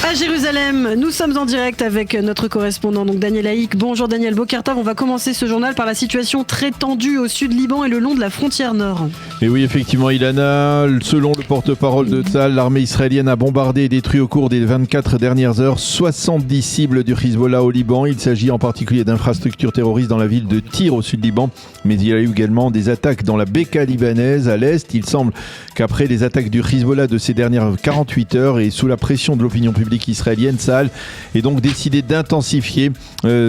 À Jérusalem, nous sommes en direct avec notre correspondant, donc Daniel Haïk. Bonjour Daniel Bokartav, on va commencer ce journal par la situation très tendue au sud Liban et le long de la frontière nord. Et oui, effectivement, Ilana, selon le porte-parole de Tsahal, l'armée israélienne a bombardé et détruit au cours des 24 dernières heures 70 cibles du Hezbollah au Liban. Il s'agit en particulier d'infrastructures terroristes dans la ville de Tyr au sud Liban, mais il y a eu également des attaques dans la Beka libanaise à l'est. Il semble qu'après les attaques du Hezbollah de ces dernières 48 heures et sous la pression de l'opinion publique israélienne, Tsahal est donc décidé d'intensifier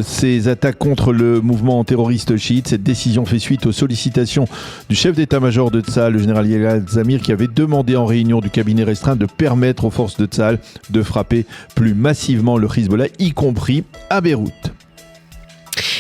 ses attaques contre le mouvement terroriste chiite. Cette décision fait suite aux sollicitations du chef d'état-major de Tsahal, le général Gilad Zamir, qui avait demandé en réunion du cabinet restreint de permettre aux forces de Tsahal de frapper plus massivement le Hezbollah, y compris à Beyrouth.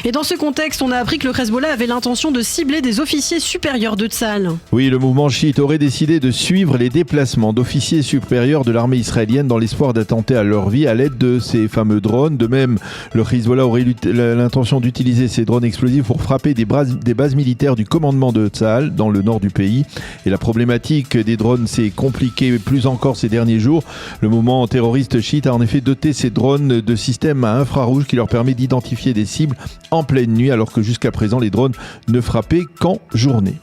Et dans ce contexte, on a appris que le Hezbollah avait l'intention de cibler des officiers supérieurs de Tsahal. Oui, le mouvement chiite aurait décidé de suivre les déplacements d'officiers supérieurs de l'armée israélienne dans l'espoir d'attenter à leur vie à l'aide de ces fameux drones. De même, le Hezbollah aurait l'intention d'utiliser ces drones explosifs pour frapper des bases militaires du commandement de Tsahal dans le nord du pays. Et la problématique des drones s'est compliquée plus encore ces derniers jours. Le mouvement terroriste chiite a en effet doté ces drones de systèmes à infrarouge qui leur permet d'identifier des cibles en pleine nuit, alors que jusqu'à présent les drones ne frappaient qu'en journée.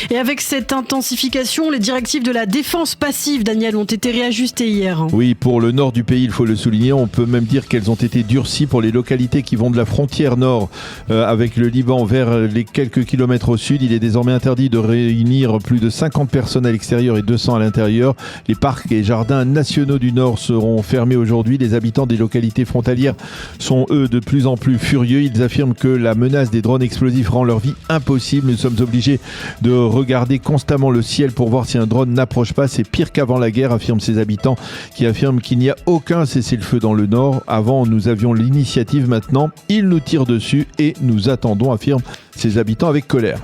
Et avec cette intensification, les directives de la défense passive, Daniel, ont été réajustées hier. Oui, pour le nord du pays, il faut le souligner, on peut même dire qu'elles ont été durcies pour les localités qui vont de la frontière nord avec le Liban vers les quelques kilomètres au sud. Il est désormais interdit de réunir plus de 50 personnes à l'extérieur et 200 à l'intérieur. Les parcs et jardins nationaux du nord seront fermés aujourd'hui. Les habitants des localités frontalières sont, eux, de plus en plus furieux. Ils affirment que la menace des drones explosifs rend leur vie impossible. Nous sommes obligés de regarder constamment le ciel pour voir si un drone n'approche pas. C'est pire qu'avant la guerre, affirment ces habitants, qui affirment qu'il n'y a aucun cessez-le-feu dans le nord. Avant, nous avions l'initiative, maintenant, ils nous tirent dessus et nous attendons, affirment ces habitants avec colère.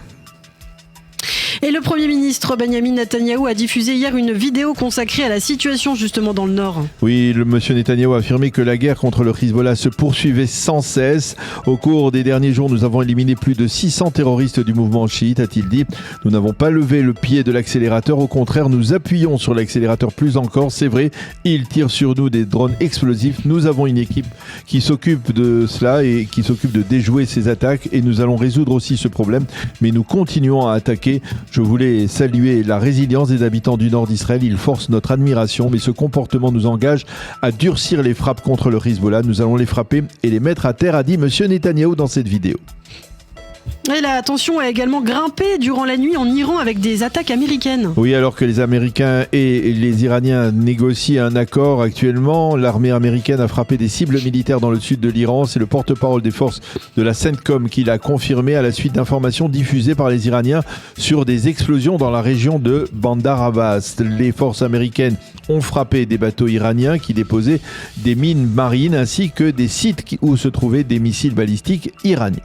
Et le Premier ministre Benjamin Netanyahou a diffusé hier une vidéo consacrée à la situation justement dans le Nord. Oui, le monsieur Netanyahou a affirmé que la guerre contre le Hezbollah se poursuivait sans cesse. Au cours des derniers jours, nous avons éliminé plus de 600 terroristes du mouvement chiite, a-t-il dit. Nous n'avons pas levé le pied de l'accélérateur. Au contraire, nous appuyons sur l'accélérateur plus encore. C'est vrai, ils tirent sur nous des drones explosifs. Nous avons une équipe qui s'occupe de cela et qui s'occupe de déjouer ces attaques. Et nous allons résoudre aussi ce problème. Mais nous continuons à attaquer. Je voulais saluer la résilience des habitants du nord d'Israël. Ils forcent notre admiration, mais ce comportement nous engage à durcir les frappes contre le Hezbollah. Nous allons les frapper et les mettre à terre, a dit M. Netanyahou dans cette vidéo. Et la tension a également grimpé durant la nuit en Iran avec des attaques américaines. Oui, alors que les Américains et les Iraniens négocient un accord actuellement, l'armée américaine a frappé des cibles militaires dans le sud de l'Iran. C'est le porte-parole des forces de la CENTCOM qui l'a confirmé à la suite d'informations diffusées par les Iraniens sur des explosions dans la région de Bandar Abbas. Les forces américaines ont frappé des bateaux iraniens qui déposaient des mines marines ainsi que des sites où se trouvaient des missiles balistiques iraniens.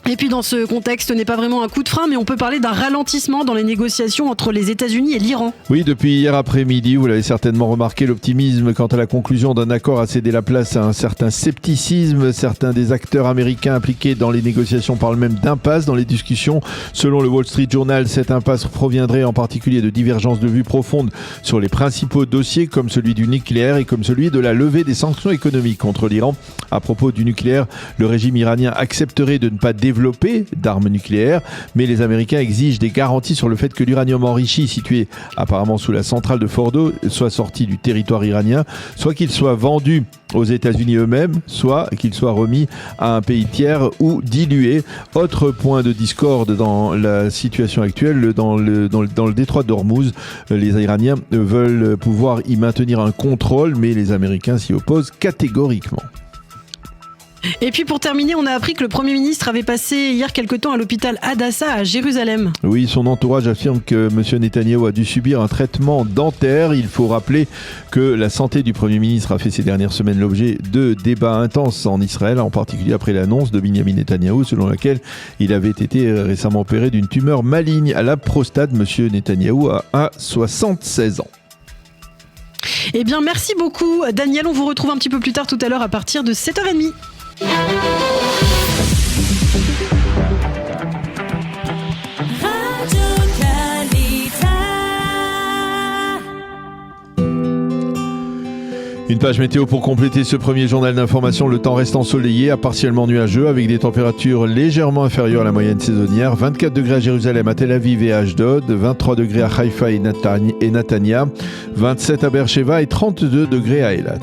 Et puis dans ce contexte, ce n'est pas vraiment un coup de frein, mais on peut parler d'un ralentissement dans les négociations entre les États-Unis et l'Iran. Oui, depuis hier après-midi, vous l'avez certainement remarqué, l'optimisme quant à la conclusion d'un accord a cédé la place à un certain scepticisme. Certains des acteurs américains impliqués dans les négociations parlent même d'impasse dans les discussions. Selon le Wall Street Journal, cette impasse proviendrait en particulier de divergences de vues profondes sur les principaux dossiers comme celui du nucléaire et comme celui de la levée des sanctions économiques contre l'Iran. À propos du nucléaire, le régime iranien accepterait de ne pas développer d'armes nucléaires, mais les Américains exigent des garanties sur le fait que l'uranium enrichi, situé apparemment sous la centrale de Fordo, soit sorti du territoire iranien, soit qu'il soit vendu aux États-Unis eux-mêmes, soit qu'il soit remis à un pays tiers ou dilué. Autre point de discorde dans la situation actuelle, dans le détroit d'Ormuz, les Iraniens veulent pouvoir y maintenir un contrôle, mais les Américains s'y opposent catégoriquement. Et puis pour terminer, on a appris que le Premier ministre avait passé hier quelque temps à l'hôpital Hadassah à Jérusalem. Oui, son entourage affirme que M. Netanyahou a dû subir un traitement dentaire. Il faut rappeler que la santé du Premier ministre a fait ces dernières semaines l'objet de débats intenses en Israël, en particulier après l'annonce de Benjamin Netanyahou selon laquelle il avait été récemment opéré d'une tumeur maligne à la prostate. M. Netanyahou a 76 ans. Eh bien, merci beaucoup, Daniel. On vous retrouve un petit peu plus tard tout à l'heure à partir de 7h30. Une page météo pour compléter ce premier journal d'information. Le temps reste ensoleillé à partiellement nuageux avec des températures légèrement inférieures à la moyenne saisonnière. 24 degrés à Jérusalem, à Tel Aviv et à Ashdod, 23 degrés à Haïfa et Natania, 27 à Beersheva et 32 degrés à Eilat.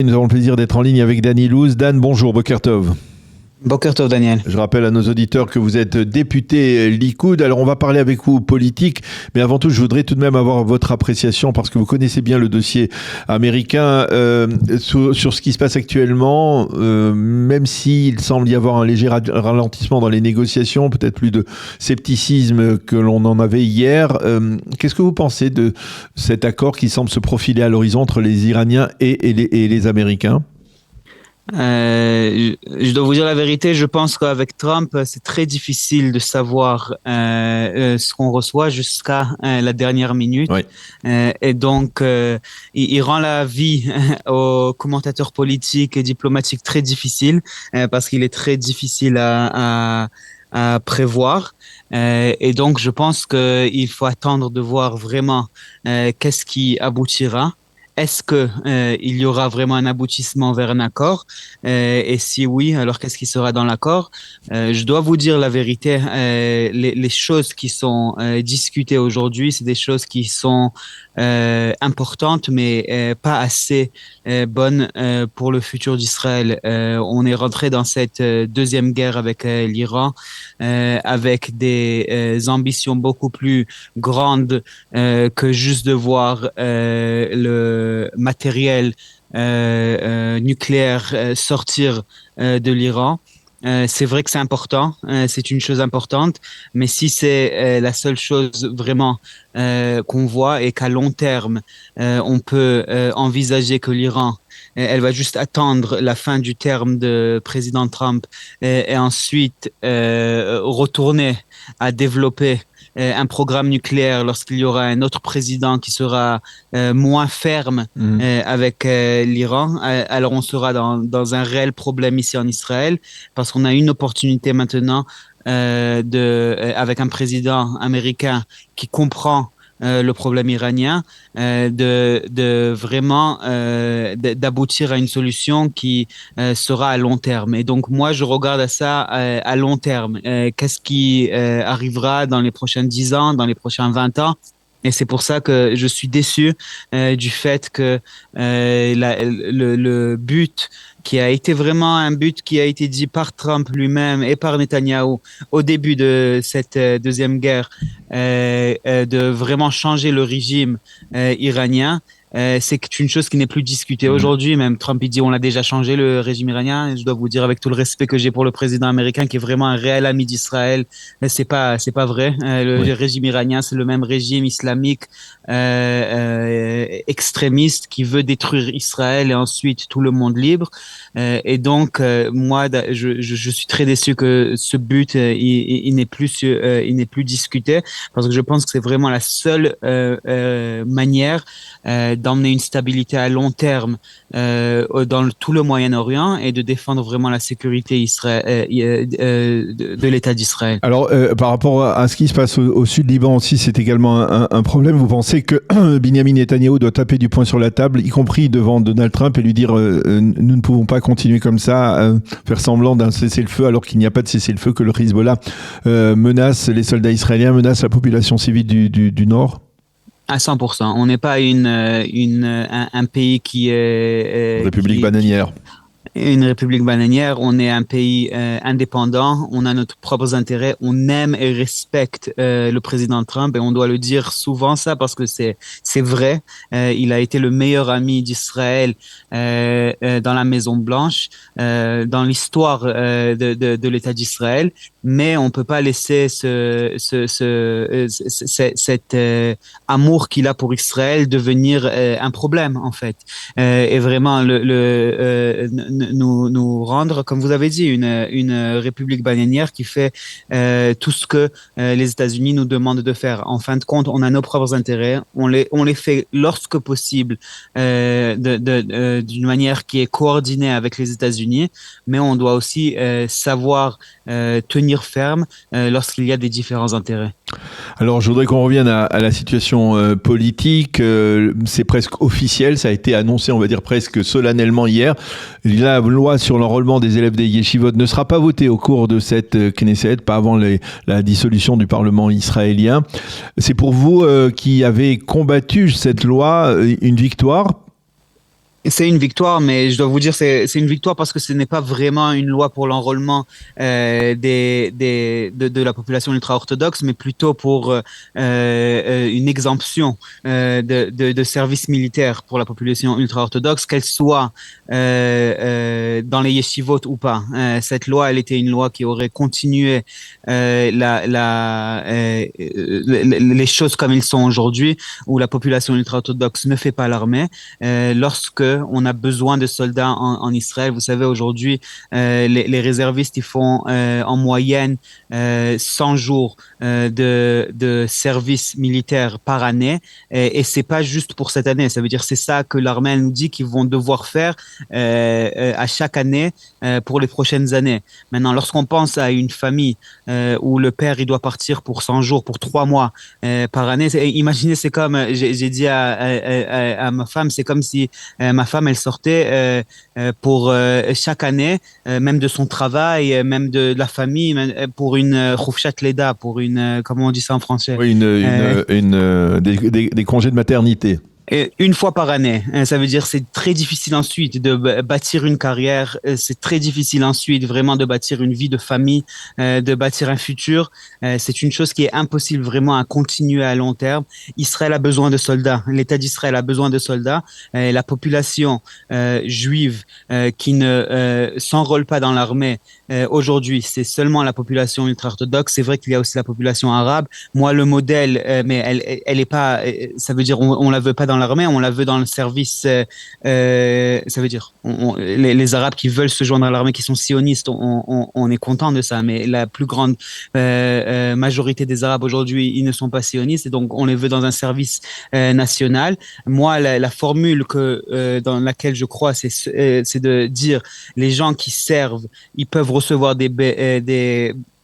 Nous avons le plaisir d'être en ligne avec Dan Ilouz. Dan, bonjour, Boker Tov. Boker Tov, Daniel. Je rappelle à nos auditeurs que vous êtes député Likoud. Alors on va parler avec vous politique, mais avant tout je voudrais tout de même avoir votre appréciation parce que vous connaissez bien le dossier américain sur ce qui se passe actuellement, même s'il semble y avoir un léger ralentissement dans les négociations, peut-être plus de scepticisme que l'on en avait hier. Qu'est-ce que vous pensez de cet accord qui semble se profiler à l'horizon entre les Iraniens et les Américains ? Je dois vous dire la vérité, je pense qu'avec Trump, c'est très difficile de savoir ce qu'on reçoit jusqu'à la dernière minute. Oui. Et donc, il rend la vie aux commentateurs politiques et diplomatiques très difficile parce qu'il est très difficile à prévoir. Et donc, je pense qu'il faut attendre de voir vraiment qu'est-ce qui aboutira. Est-ce que il y aura vraiment un aboutissement vers un accord et si oui, alors qu'est-ce qui sera dans l'accord? Je dois vous dire la vérité, les choses qui sont discutées aujourd'hui, c'est des choses qui sont importantes, mais pas assez bonnes pour le futur d'Israël. On est rentré dans cette deuxième guerre avec l'Iran, avec des ambitions beaucoup plus grandes que juste de voir le matériel nucléaire sortir de l'Iran. C'est vrai que c'est important, c'est une chose importante, mais si c'est la seule chose vraiment qu'on voit et qu'à long terme, on peut envisager que l'Iran, elle va juste attendre la fin du terme de président Trump et ensuite retourner à développer un programme nucléaire lorsqu'il y aura un autre président qui sera moins ferme avec l'Iran, alors on sera dans un réel problème ici en Israël parce qu'on a une opportunité maintenant avec un président américain qui comprend le problème iranien, de vraiment d'aboutir à une solution qui sera à long terme. Et donc moi je regarde à ça à long terme. Qu'est-ce qui arrivera dans les prochains 10 ans, dans les prochains 20 ans? Et c'est pour ça que je suis déçu du fait que le but qui a été vraiment un but qui a été dit par Trump lui-même et par Netanyahou au début de cette deuxième guerre, de vraiment changer le régime iranien. C'est une chose qui n'est plus discutée aujourd'hui. Même Trump, il dit on l'a déjà changé le régime iranien. Et je dois vous dire avec tout le respect que j'ai pour le président américain, qui est vraiment un réel ami d'Israël, c'est pas vrai. Le régime iranien, c'est le même régime islamique extrémiste qui veut détruire Israël et ensuite tout le monde libre. Et donc moi, je suis très déçu que ce but il n'est plus discuté parce que je pense que c'est vraiment la seule manière d'emmener une stabilité à long terme dans tout le Moyen-Orient et de défendre vraiment la sécurité de l'État d'Israël. Alors, par rapport à ce qui se passe au sud Liban aussi, c'est également un problème. Vous pensez que Benjamin Netanyahou doit taper du poing sur la table, y compris devant Donald Trump, et lui dire nous ne pouvons pas continuer comme ça, faire semblant d'un cessez-le-feu alors qu'il n'y a pas de cessez-le-feu, que le Hezbollah menace les soldats israéliens, menace la population civile du Nord? À 100%. On n'est pas un pays qui est... République bananière. Une république bananière, on est un pays indépendant, on a nos propres intérêts, on aime et respecte le président Trump et on doit le dire souvent ça parce que c'est vrai. Il a été le meilleur ami d'Israël dans la Maison Blanche, dans l'histoire de l'État d'Israël, mais on peut pas laisser cet amour qu'il a pour Israël devenir un problème en fait. Et vraiment nous rendre, comme vous avez dit, une république bananière qui fait tout ce que les États-Unis nous demandent de faire. En fin de compte, on a nos propres intérêts, on les fait lorsque possible d'une manière qui est coordonnée avec les États-Unis, mais on doit aussi savoir tenir ferme lorsqu'il y a des différents intérêts. Alors, je voudrais qu'on revienne à la situation politique. C'est presque officiel, ça a été annoncé, on va dire presque solennellement hier. La loi sur l'enrôlement des élèves des yeshivot ne sera pas votée au cours de cette Knesset, pas avant la dissolution du Parlement israélien. C'est pour vous qui avez combattu cette loi une victoire? C'est une victoire, mais je dois vous dire, c'est une victoire parce que ce n'est pas vraiment une loi pour l'enrôlement de la population ultra-orthodoxe, mais plutôt pour une exemption de service militaire pour la population ultra-orthodoxe, qu'elle soit dans les yeshivot ou pas. Cette loi, elle était une loi qui aurait continué les choses comme elles sont aujourd'hui, où la population ultra-orthodoxe ne fait pas l'armée. Lorsque on a besoin de soldats en Israël. Vous savez, aujourd'hui, les réservistes, ils font en moyenne 100 jours de service militaire par année. Et c'est pas juste pour cette année. Ça veut dire c'est ça que l'armée nous dit qu'ils vont devoir faire à chaque année pour les prochaines années. Maintenant, lorsqu'on pense à une famille où le père, il doit partir pour 100 jours, pour 3 mois par année, imaginez, c'est comme, j'ai dit à ma femme, c'est comme si ma femme, elle sortait pour chaque année, même de son travail, même de la famille, même pour une choufchat leda, pour une, comment on dit ça en français? Oui, des congés de maternité. Une fois par année. Ça veut dire c'est très difficile ensuite de bâtir une carrière, c'est très difficile ensuite vraiment de bâtir une vie de famille, de bâtir un futur. C'est une chose qui est impossible vraiment à continuer à long terme. Israël a besoin de soldats, l'État d'Israël a besoin de soldats. La population juive qui ne s'enrôle pas dans l'armée aujourd'hui, c'est seulement la population ultra-orthodoxe. C'est vrai qu'il y a aussi la population arabe. Moi, le modèle, mais elle est pas, ça veut dire on la veut pas dans l'armée, on la veut dans le service. Ça veut dire les Arabes qui veulent se joindre à l'armée, qui sont sionistes, on est content de ça. Mais la plus grande majorité des Arabes aujourd'hui, ils ne sont pas sionistes, et donc on les veut dans un service national. Moi, la formule dans laquelle je crois, c'est de dire les gens qui servent, ils peuvent recevoir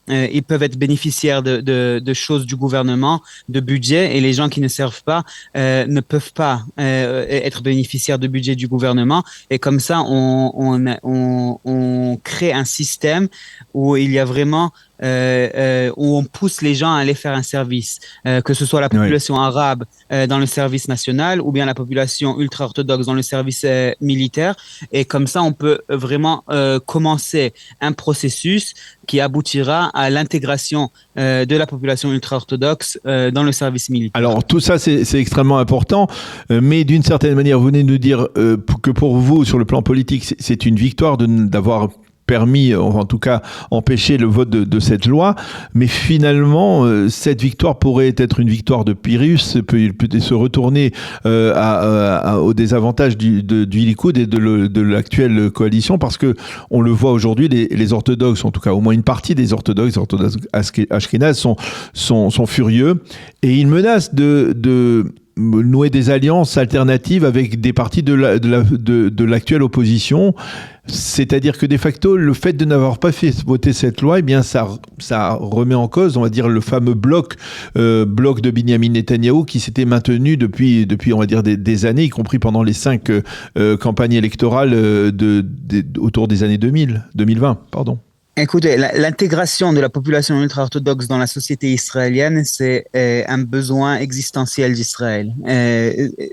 ils peuvent être bénéficiaires de choses du gouvernement, de budget, et les gens qui ne servent pas ne peuvent pas être bénéficiaires de budget du gouvernement. Et comme ça, on crée un système où il y a vraiment où on pousse les gens à aller faire un service, que ce soit la population arabe dans le service national ou bien la population ultra-orthodoxe dans le service militaire. Et comme ça, on peut vraiment commencer un processus qui aboutira à l'intégration de la population ultra-orthodoxe dans le service militaire. Alors tout ça, c'est extrêmement important, mais d'une certaine manière, vous venez de nous dire que pour vous, sur le plan politique, c'est une victoire d'avoir permis, en tout cas empêcher le vote de cette loi, mais finalement cette victoire pourrait être une victoire de Pyrrhus, peut se retourner au désavantage du Likoud et de l'actuelle coalition, parce que on le voit aujourd'hui, les orthodoxes, en tout cas au moins une partie des orthodoxes ashkénazes sont furieux, et ils menacent de nouer des alliances alternatives avec des partis de l'actuelle opposition. C'est-à-dire que de facto, le fait de n'avoir pas fait voter cette loi, eh bien, ça remet en cause, on va dire, le fameux bloc de Binyamin Netanyahou qui s'était maintenu depuis, on va dire, des années, y compris pendant les 5 campagnes électorales autour des années 2020, pardon. Écoutez, l'intégration de la population ultra-orthodoxe dans la société israélienne, c'est un besoin existentiel d'Israël.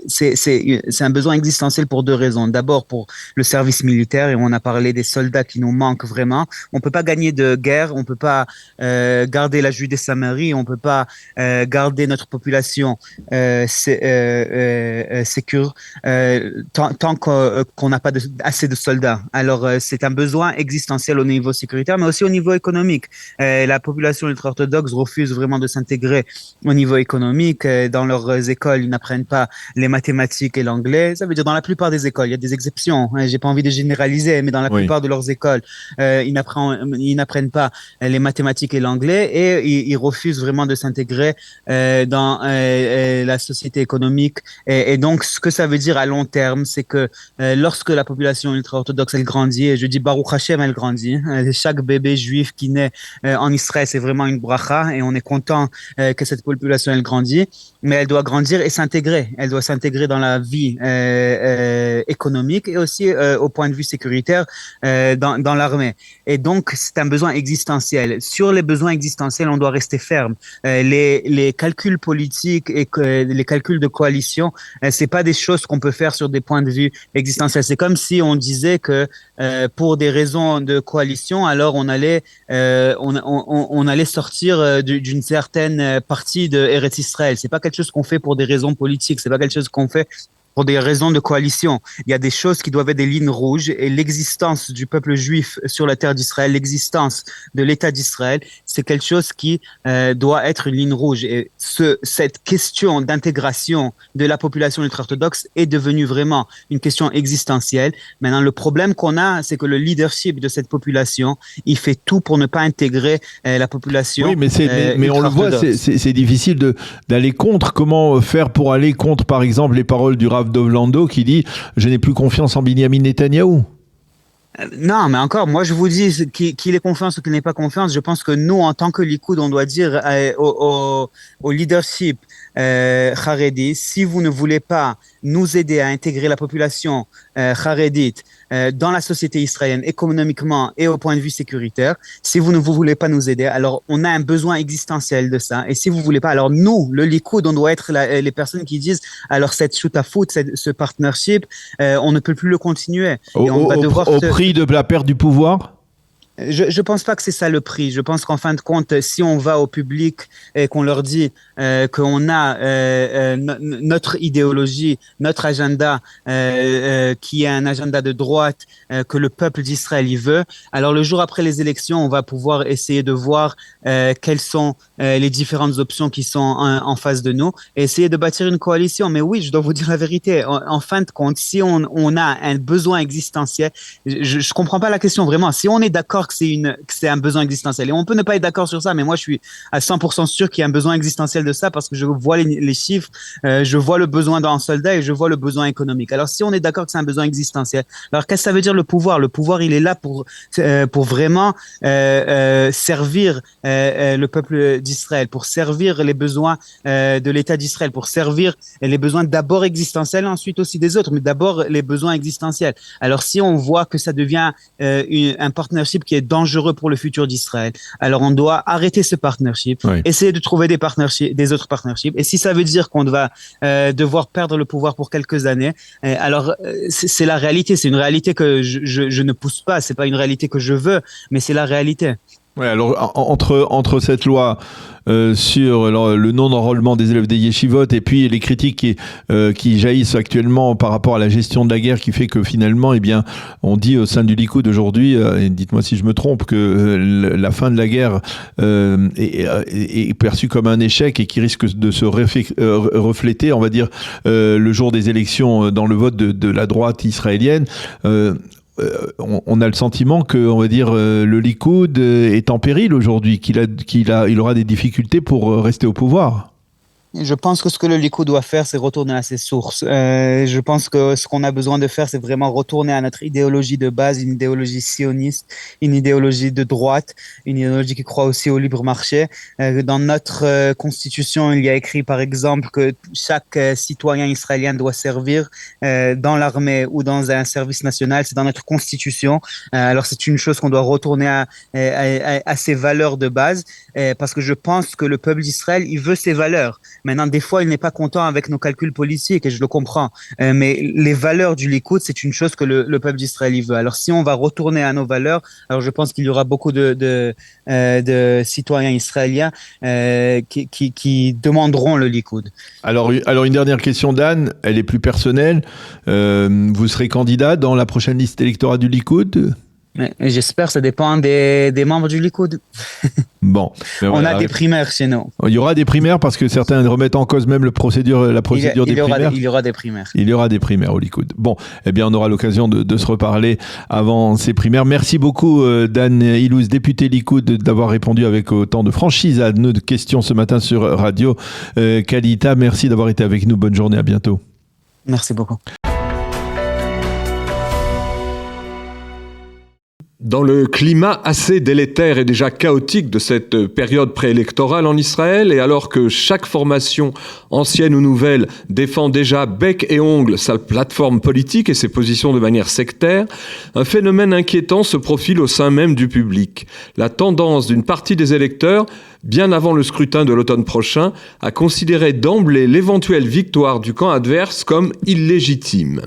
C'est un besoin existentiel pour 2 raisons. D'abord, pour le service militaire, et on a parlé des soldats qui nous manquent vraiment. On peut pas gagner de guerre, on peut pas garder la Judée-Samarie, on peut pas garder notre population sécure tant qu'on n'a pas assez de soldats. Alors, c'est un besoin existentiel au niveau sécuritaire. là, mais aussi au niveau économique. La population ultra-orthodoxe refuse vraiment de s'intégrer au niveau économique. Dans leurs écoles, ils n'apprennent pas les mathématiques et l'anglais. Ça veut dire dans la plupart des écoles, il y a des exceptions. J'ai pas envie de généraliser, mais dans la plupart de leurs écoles, ils n'apprennent pas les mathématiques et l'anglais et ils refusent vraiment de s'intégrer dans la société économique. Et donc, ce que ça veut dire à long terme, c'est que lorsque la population ultra-orthodoxe, elle grandit, et je dis Baruch Hashem, elle grandit. Chaque bébé juif qui naît en Israël, c'est vraiment une bracha et on est content que cette population, elle grandit. Mais elle doit grandir et s'intégrer. Elle doit s'intégrer dans la vie économique et aussi au point de vue sécuritaire dans l'armée. Et donc, c'est un besoin existentiel. Sur les besoins existentiels, on doit rester ferme. Les calculs politiques et les calculs de coalition, c'est pas des choses qu'on peut faire sur des points de vue existentiels. C'est comme si on disait que pour des raisons de coalition, alors on allait sortir d'une certaine partie de Eretz Israël. C'est pas quelque chose qu'on fait pour des raisons politiques. C'est pas quelque chose qu'on fait pour des raisons de coalition. Il y a des choses qui doivent être des lignes rouges et l'existence du peuple juif sur la terre d'Israël, l'existence de l'État d'Israël, c'est quelque chose qui doit être une ligne rouge. Et cette question d'intégration de la population ultra-orthodoxe est devenue vraiment une question existentielle. Maintenant, le problème qu'on a, c'est que le leadership de cette population, il fait tout pour ne pas intégrer la population. Oui, mais on le voit, c'est difficile d'aller contre. Comment faire pour aller contre, par exemple, les paroles du Rav Dov Lando qui dit « Je n'ai plus confiance en Binyamin Netanyahou ». Non, mais encore, moi je vous dis qu'il ait confiance ou qu'il n'ait pas confiance, je pense que nous, en tant que Likoud, on doit dire au leadership Haredi, si vous ne voulez pas nous aider à intégrer la population Haredite dans la société israélienne économiquement et au point de vue sécuritaire, si vous ne voulez pas nous aider, alors on a un besoin existentiel de ça. Et si vous voulez pas, alors nous, le Likoud, on doit être les personnes qui disent alors cette shoot-à-foot, ce partnership, on ne peut plus le continuer. Et on va devoir au prix de la perte du pouvoir? Je pense pas que c'est ça le prix. Je pense qu'en fin de compte, si on va au public et qu'on leur dit qu'on a notre idéologie, notre agenda, qui est un agenda de droite, que le peuple d'Israël y veut, alors le jour après les élections, on va pouvoir essayer de voir quelles sont les différentes options qui sont en face de nous et essayer de bâtir une coalition. Mais oui, je dois vous dire la vérité. En fin de compte, si on a un besoin existentiel, je comprends pas la question vraiment. Si on est d'accord que c'est un besoin existentiel. Et on peut ne pas être d'accord sur ça, mais moi, je suis à 100% sûr qu'il y a un besoin existentiel de ça parce que je vois les chiffres, je vois le besoin d'un soldat et je vois le besoin économique. Alors, si on est d'accord que c'est un besoin existentiel, alors qu'est-ce que ça veut dire le pouvoir? Le pouvoir, il est là pour vraiment servir le peuple d'Israël, pour servir les besoins de l'État d'Israël, pour servir les besoins d'abord existentiels, ensuite aussi des autres, mais d'abord les besoins existentiels. Alors, si on voit que ça devient un partnership qui est dangereux pour le futur d'Israël. Alors, on doit arrêter ce partnership, essayer de trouver des autres partnerships. Et si ça veut dire qu'on va devoir perdre le pouvoir pour quelques années, alors c'est la réalité. C'est une réalité que je ne pousse pas. C'est pas une réalité que je veux, mais c'est la réalité. Ouais, alors entre cette loi sur le non-enrôlement des élèves des yeshivot et puis les critiques qui jaillissent actuellement par rapport à la gestion de la guerre qui fait que finalement, eh bien, on dit au sein du Likoud aujourd'hui, et dites-moi si je me trompe, que la fin de la guerre est perçue comme un échec et qui risque de se refléter, on va dire, le jour des élections dans le vote de la droite israélienne. On a le sentiment que, on va dire, le Likoud est en péril aujourd'hui, qu'il aura des difficultés pour rester au pouvoir. Je pense que ce que le Likoud doit faire, c'est retourner à ses sources. Je pense que ce qu'on a besoin de faire, c'est vraiment retourner à notre idéologie de base, une idéologie sioniste, une idéologie de droite, une idéologie qui croit aussi au libre marché. Dans notre constitution, il y a écrit, par exemple, que chaque citoyen israélien doit servir dans l'armée ou dans un service national. C'est dans notre constitution. Alors, c'est une chose qu'on doit retourner à ses valeurs de base, parce que je pense que le peuple d'Israël, il veut ses valeurs. Maintenant, des fois, il n'est pas content avec nos calculs politiques et je le comprends. Mais les valeurs du Likoud, c'est une chose que le peuple d'Israël y veut. Alors, si on va retourner à nos valeurs, alors je pense qu'il y aura beaucoup de citoyens israéliens qui demanderont le Likoud. Alors, une dernière question, Dan, elle est plus personnelle. Vous serez candidat dans la prochaine liste électorale du Likoud ? Mais j'espère, ça dépend des membres du Likoud. Bon. On a des primaires chez nous. Il y aura des primaires parce que certains remettent en cause même la procédure des primaires. Il y aura des primaires. Il y aura des primaires au Likoud. Bon, eh bien, on aura l'occasion de se reparler avant ces primaires. Merci beaucoup, Dan Ilouz, député Likoud, d'avoir répondu avec autant de franchise à nos questions ce matin sur Radio Kalita. Merci d'avoir été avec nous. Bonne journée, à bientôt. Merci beaucoup. Dans le climat assez délétère et déjà chaotique de cette période préélectorale en Israël, et alors que chaque formation, ancienne ou nouvelle, défend déjà bec et ongle sa plateforme politique et ses positions de manière sectaire, un phénomène inquiétant se profile au sein même du public. La tendance d'une partie des électeurs, bien avant le scrutin de l'automne prochain, à considérer d'emblée l'éventuelle victoire du camp adverse comme illégitime.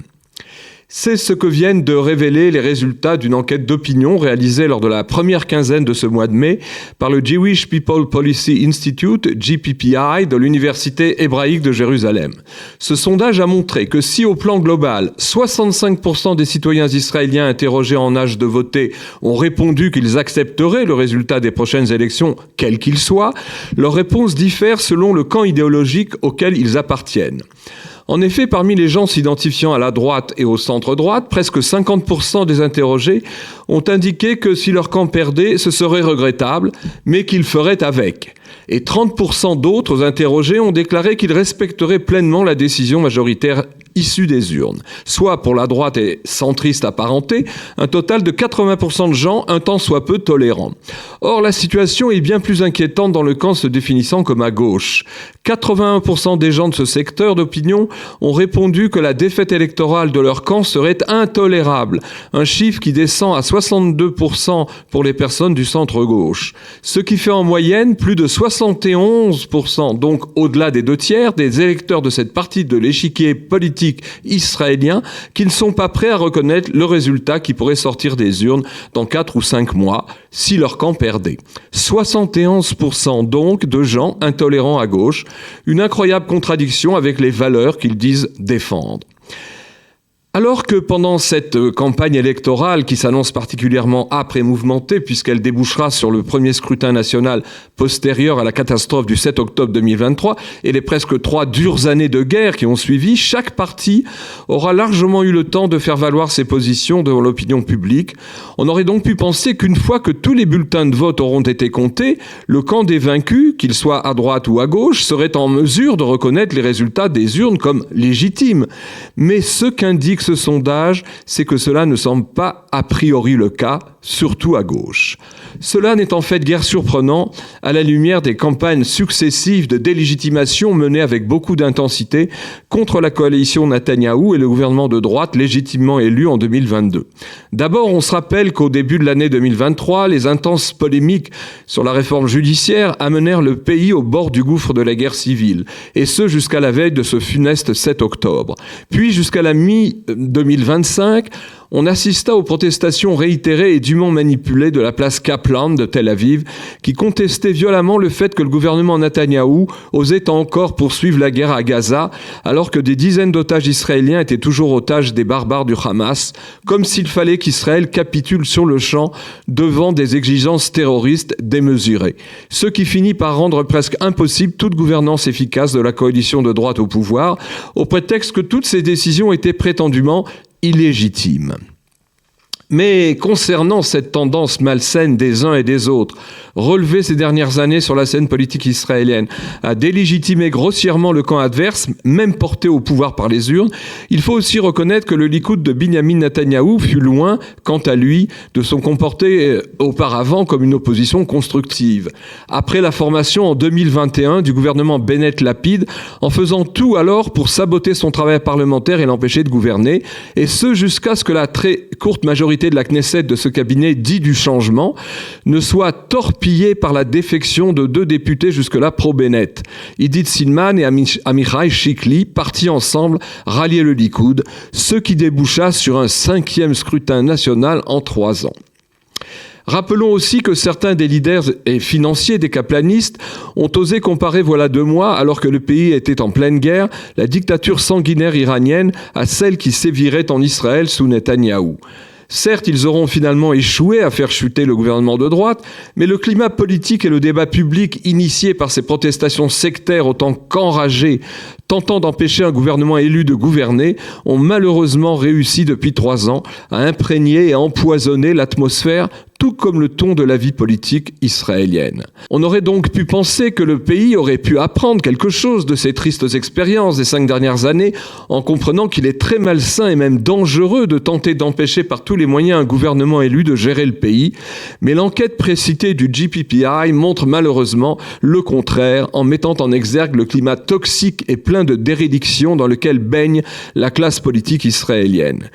C'est ce que viennent de révéler les résultats d'une enquête d'opinion réalisée lors de la première quinzaine de ce mois de mai par le Jewish People Policy Institute, JPPI, de l'Université hébraïque de Jérusalem. Ce sondage a montré que si au plan global, 65% des citoyens israéliens interrogés en âge de voter ont répondu qu'ils accepteraient le résultat des prochaines élections, quel qu'il soit, leurs réponses diffèrent selon le camp idéologique auquel ils appartiennent. En effet, parmi les gens s'identifiant à la droite et au centre-droite, presque 50% des interrogés ont indiqué que si leur camp perdait, ce serait regrettable, mais qu'ils feraient avec. Et 30% d'autres interrogés ont déclaré qu'ils respecteraient pleinement la décision majoritaire issue des urnes. Soit pour la droite et centriste apparentée, un total de 80% de gens un tant soit peu tolérants. Or, la situation est bien plus inquiétante dans le camp se définissant comme à gauche. 81% des gens de ce secteur d'opinion ont répondu que la défaite électorale de leur camp serait intolérable, un chiffre qui descend à 62% pour les personnes du centre-gauche. Ce qui fait en moyenne plus de 71%, donc au-delà des 2/3, des électeurs de cette partie de l'échiquier politique israélien qui ne sont pas prêts à reconnaître le résultat qui pourrait sortir des urnes dans 4 ou 5 mois si leur camp perdait. 71% donc de gens intolérants à gauche, une incroyable contradiction avec les valeurs qu'ils disent défendre. Alors que pendant cette campagne électorale qui s'annonce particulièrement âpre et mouvementée puisqu'elle débouchera sur le premier scrutin national postérieur à la catastrophe du 7 octobre 2023 et les presque 3 dures années de guerre qui ont suivi, chaque parti aura largement eu le temps de faire valoir ses positions devant l'opinion publique. On aurait donc pu penser qu'une fois que tous les bulletins de vote auront été comptés, le camp des vaincus, qu'il soit à droite ou à gauche, serait en mesure de reconnaître les résultats des urnes comme légitimes. Mais ce qu'indique ce sondage, c'est que cela ne semble pas a priori le cas, surtout à gauche. Cela n'est en fait guère surprenant à la lumière des campagnes successives de délégitimation menées avec beaucoup d'intensité contre la coalition Netanyahou et le gouvernement de droite légitimement élu en 2022. D'abord, on se rappelle qu'au début de l'année 2023, les intenses polémiques sur la réforme judiciaire amenèrent le pays au bord du gouffre de la guerre civile, et ce jusqu'à la veille de ce funeste 7 octobre. Puis jusqu'à la mi-2025, on assista aux protestations réitérées et dûment manipulées de la place Kaplan de Tel Aviv, qui contestait violemment le fait que le gouvernement Netanyahou osait encore poursuivre la guerre à Gaza, alors que des dizaines d'otages israéliens étaient toujours otages des barbares du Hamas, comme s'il fallait qu'Israël capitule sur le champ devant des exigences terroristes démesurées. Ce qui finit par rendre presque impossible toute gouvernance efficace de la coalition de droite au pouvoir, au prétexte que toutes ces décisions étaient prétendument illégitime. Mais concernant cette tendance malsaine des uns et des autres, relevée ces dernières années sur la scène politique israélienne, à délégitimer grossièrement le camp adverse, même porté au pouvoir par les urnes, il faut aussi reconnaître que le Likoud de Binyamin Netanyahou fut loin, quant à lui, de se comporter auparavant comme une opposition constructive. Après la formation en 2021 du gouvernement Bennett-Lapid, en faisant tout alors pour saboter son travail parlementaire et l'empêcher de gouverner, et ce jusqu'à ce que la très courte majorité de la Knesset de ce cabinet dit du changement ne soit torpillée par la défection de 2 députés jusque-là pro-Bennett, Idit Silman et Amichai Shikli, partis ensemble rallier le Likoud, ce qui déboucha sur un 5e scrutin national en 3 ans. Rappelons aussi que certains des leaders et financiers des kaplanistes ont osé comparer voilà 2 mois, alors que le pays était en pleine guerre, la dictature sanguinaire iranienne à celle qui sévirait en Israël sous Netanyahou. Certes, ils auront finalement échoué à faire chuter le gouvernement de droite, mais le climat politique et le débat public initié par ces protestations sectaires autant qu'enragées, tentant d'empêcher un gouvernement élu de gouverner, ont malheureusement réussi depuis 3 ans à imprégner et à empoisonner l'atmosphère, tout comme le ton de la vie politique israélienne. On aurait donc pu penser que le pays aurait pu apprendre quelque chose de ces tristes expériences des 5 dernières années, en comprenant qu'il est très malsain et même dangereux de tenter d'empêcher par tous les moyens un gouvernement élu de gérer le pays. Mais l'enquête précitée du GPPI montre malheureusement le contraire, en mettant en exergue le climat toxique et plein de dérédiction dans lequel baigne la classe politique israélienne.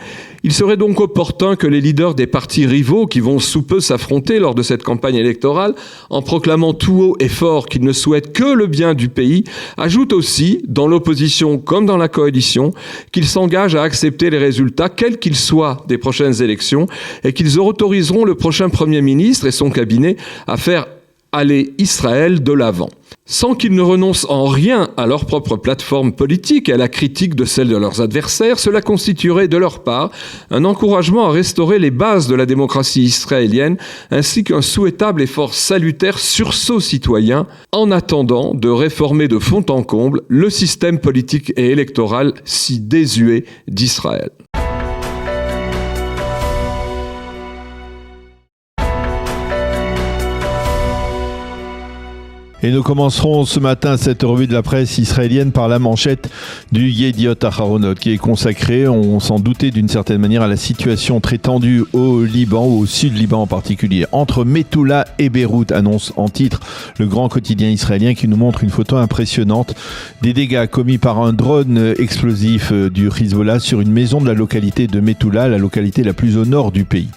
Il serait donc opportun que les leaders des partis rivaux qui vont sous peu s'affronter lors de cette campagne électorale, en proclamant tout haut et fort qu'ils ne souhaitent que le bien du pays, ajoutent aussi, dans l'opposition comme dans la coalition, qu'ils s'engagent à accepter les résultats, quels qu'ils soient, des prochaines élections, et qu'ils autoriseront le prochain Premier ministre et son cabinet à faire aller Israël de l'avant. Sans qu'ils ne renoncent en rien à leur propre plateforme politique et à la critique de celle de leurs adversaires, cela constituerait de leur part un encouragement à restaurer les bases de la démocratie israélienne, ainsi qu'un souhaitable et fort salutaire sursaut citoyen, en attendant de réformer de fond en comble le système politique et électoral si désuet d'Israël. Et nous commencerons ce matin cette revue de la presse israélienne par la manchette du Yediot Aharonot qui est consacrée, on s'en doutait d'une certaine manière, à la situation très tendue au Liban, ou au sud-Liban en particulier. Entre Metula et Beyrouth, annonce en titre le grand quotidien israélien qui nous montre une photo impressionnante des dégâts commis par un drone explosif du Hezbollah sur une maison de la localité de Metula, la localité la plus au nord du pays.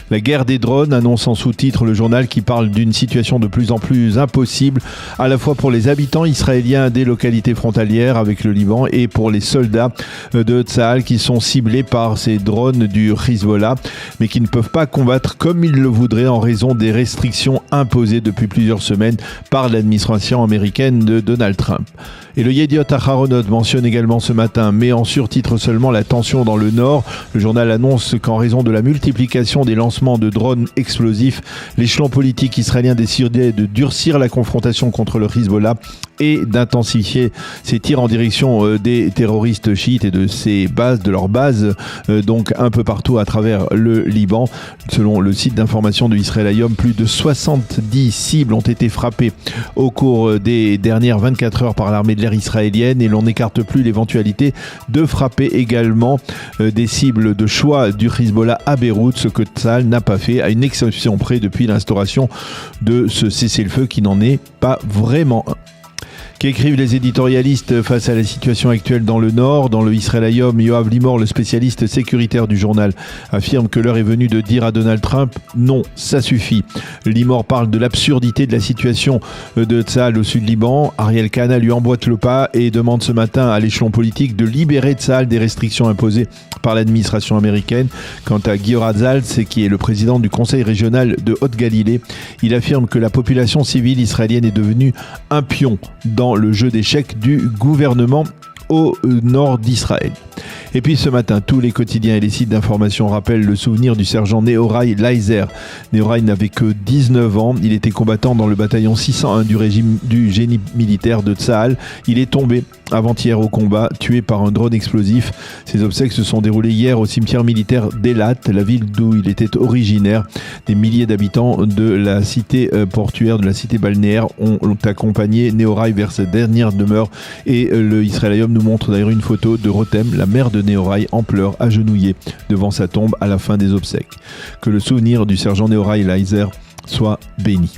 La guerre des drones, annonce en sous-titre le journal qui parle d'une situation de plus en plus impossible à la fois pour les habitants israéliens des localités frontalières avec le Liban et pour les soldats de Tsahal qui sont ciblés par ces drones du Hezbollah, mais qui ne peuvent pas combattre comme ils le voudraient en raison des restrictions imposées depuis plusieurs semaines par l'administration américaine de Donald Trump. Et le Yediot Aharonot mentionne également ce matin, mais en surtitre seulement, la tension dans le nord. Le journal annonce qu'en raison de la multiplication des lancements de drones explosifs, l'échelon politique israélien décidait de durcir la confrontation contre le Hezbollah et d'intensifier ses tirs en direction des terroristes chiites et de leurs bases, donc un peu partout à travers le Liban. Selon le site d'information de Israël Hayom, plus de 70 cibles ont été frappées au cours des dernières 24 heures par l'armée de l'air israélienne, et l'on n'écarte plus l'éventualité de frapper également des cibles de choix du Hezbollah à Beyrouth, ce que Tsahal n'a pas fait, à une exception près depuis l'instauration de ce cessez-le-feu qui n'en est pas vraiment un. Qu'écrivent les éditorialistes face à la situation actuelle dans le Nord? Dans le Israël Hayom, Yoav Limor, le spécialiste sécuritaire du journal, affirme que l'heure est venue de dire à Donald Trump « Non, ça suffit ». Limor parle de l'absurdité de la situation de Tsahal au sud Liban. Ariel Kana lui emboîte le pas et demande ce matin à l'échelon politique de libérer Tsahal des restrictions imposées par l'administration américaine. Quant à Giora Zaltz, qui est le président du conseil régional de Haute-Galilée, il affirme que la population civile israélienne est devenue un pion dans le jeu d'échecs du gouvernement au nord d'Israël. Et puis ce matin, tous les quotidiens et les sites d'information rappellent le souvenir du sergent Nehorai Leiser. Nehorai n'avait que 19 ans, il était combattant dans le bataillon 601 du génie militaire de Tsahal. Il est tombé avant-hier au combat, tué par un drone explosif. Ses obsèques se sont déroulées hier au cimetière militaire d'Elat, la ville d'où il était originaire. Des milliers d'habitants de la cité portuaire, de la cité balnéaire ont accompagné Nehorai vers sa dernière demeure, et le Israël Hayom nous montre d'ailleurs une photo de Rotem, la mère de Nehorai, en pleurs, agenouillée devant sa tombe à la fin des obsèques. Que le souvenir du sergent Nehorai Leiser soit béni.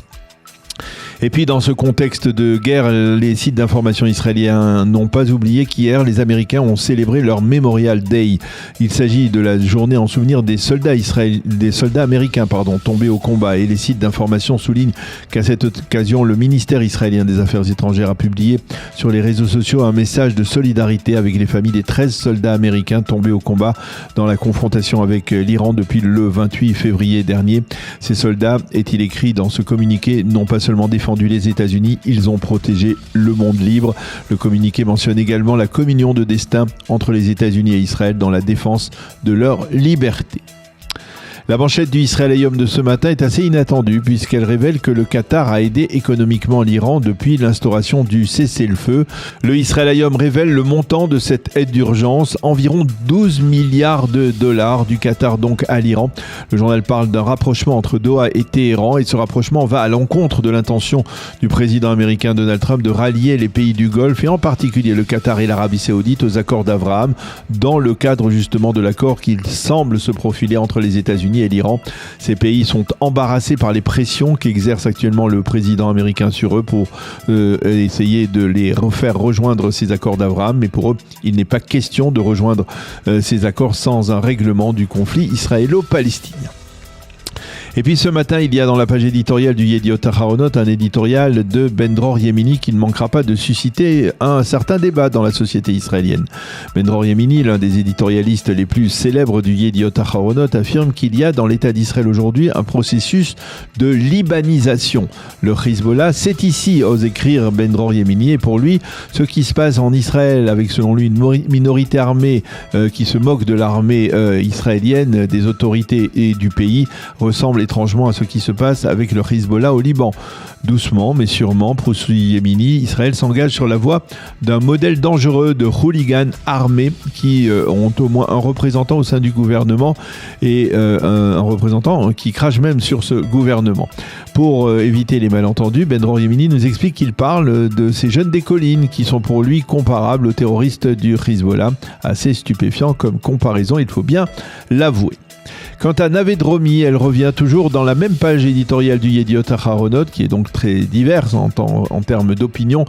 Et puis dans ce contexte de guerre, les sites d'information israéliens n'ont pas oublié qu'hier, les Américains ont célébré leur Memorial Day. Il s'agit de la journée en souvenir des soldats américains tombés au combat. Et les sites d'information soulignent qu'à cette occasion, le ministère israélien des Affaires étrangères a publié sur les réseaux sociaux un message de solidarité avec les familles des 13 soldats américains tombés au combat dans la confrontation avec l'Iran depuis le 28 février dernier. Ces soldats, est-il écrit dans ce communiqué, n'ont pas seulement défendu les États-Unis, ils ont protégé le monde libre. Le communiqué mentionne également la communion de destin entre les États-Unis et Israël dans la défense de leur liberté. La manchette du Israélium de ce matin est assez inattendue puisqu'elle révèle que le Qatar a aidé économiquement l'Iran depuis l'instauration du cessez-le-feu. Le Israélium révèle le montant de cette aide d'urgence, environ 12 milliards de dollars du Qatar donc à l'Iran. Le journal parle d'un rapprochement entre Doha et Téhéran et ce rapprochement va à l'encontre de l'intention du président américain Donald Trump de rallier les pays du Golfe et en particulier le Qatar et l'Arabie Saoudite aux accords d'Abraham dans le cadre justement de l'accord qui semble se profiler entre les États-Unis et l'Iran. Ces pays sont embarrassés par les pressions qu'exerce actuellement le président américain sur eux pour essayer de les faire rejoindre ces accords d'Abraham. Mais pour eux, il n'est pas question de rejoindre ces accords sans un règlement du conflit israélo-palestinien. Et puis ce matin, il y a dans la page éditoriale du Yediot Aharonot un éditorial de Ben Dror Yemini qui ne manquera pas de susciter un certain débat dans la société israélienne. Ben Dror Yemini, l'un des éditorialistes les plus célèbres du Yediot Aharonot, affirme qu'il y a dans l'État d'Israël aujourd'hui un processus de libanisation. Le Hezbollah, c'est ici, ose écrire Ben Dror Yemini, et pour lui, ce qui se passe en Israël avec selon lui une minorité armée qui se moque de l'armée israélienne, des autorités et du pays, ressemble étrangement à ce qui se passe avec le Hezbollah au Liban. Doucement mais sûrement, poursuit Yemini, Israël s'engage sur la voie d'un modèle dangereux de hooligans armés qui ont au moins un représentant au sein du gouvernement et un représentant qui crache même sur ce gouvernement. Pour éviter les malentendus, Ben Dror Yemini nous explique qu'il parle de ces jeunes des collines qui sont pour lui comparables aux terroristes du Hezbollah. Assez stupéfiant comme comparaison, il faut bien l'avouer. Quant à Naved Romi, elle revient toujours dans la même page éditoriale du Yediot Aharonot, qui est donc très diverse en termes d'opinion,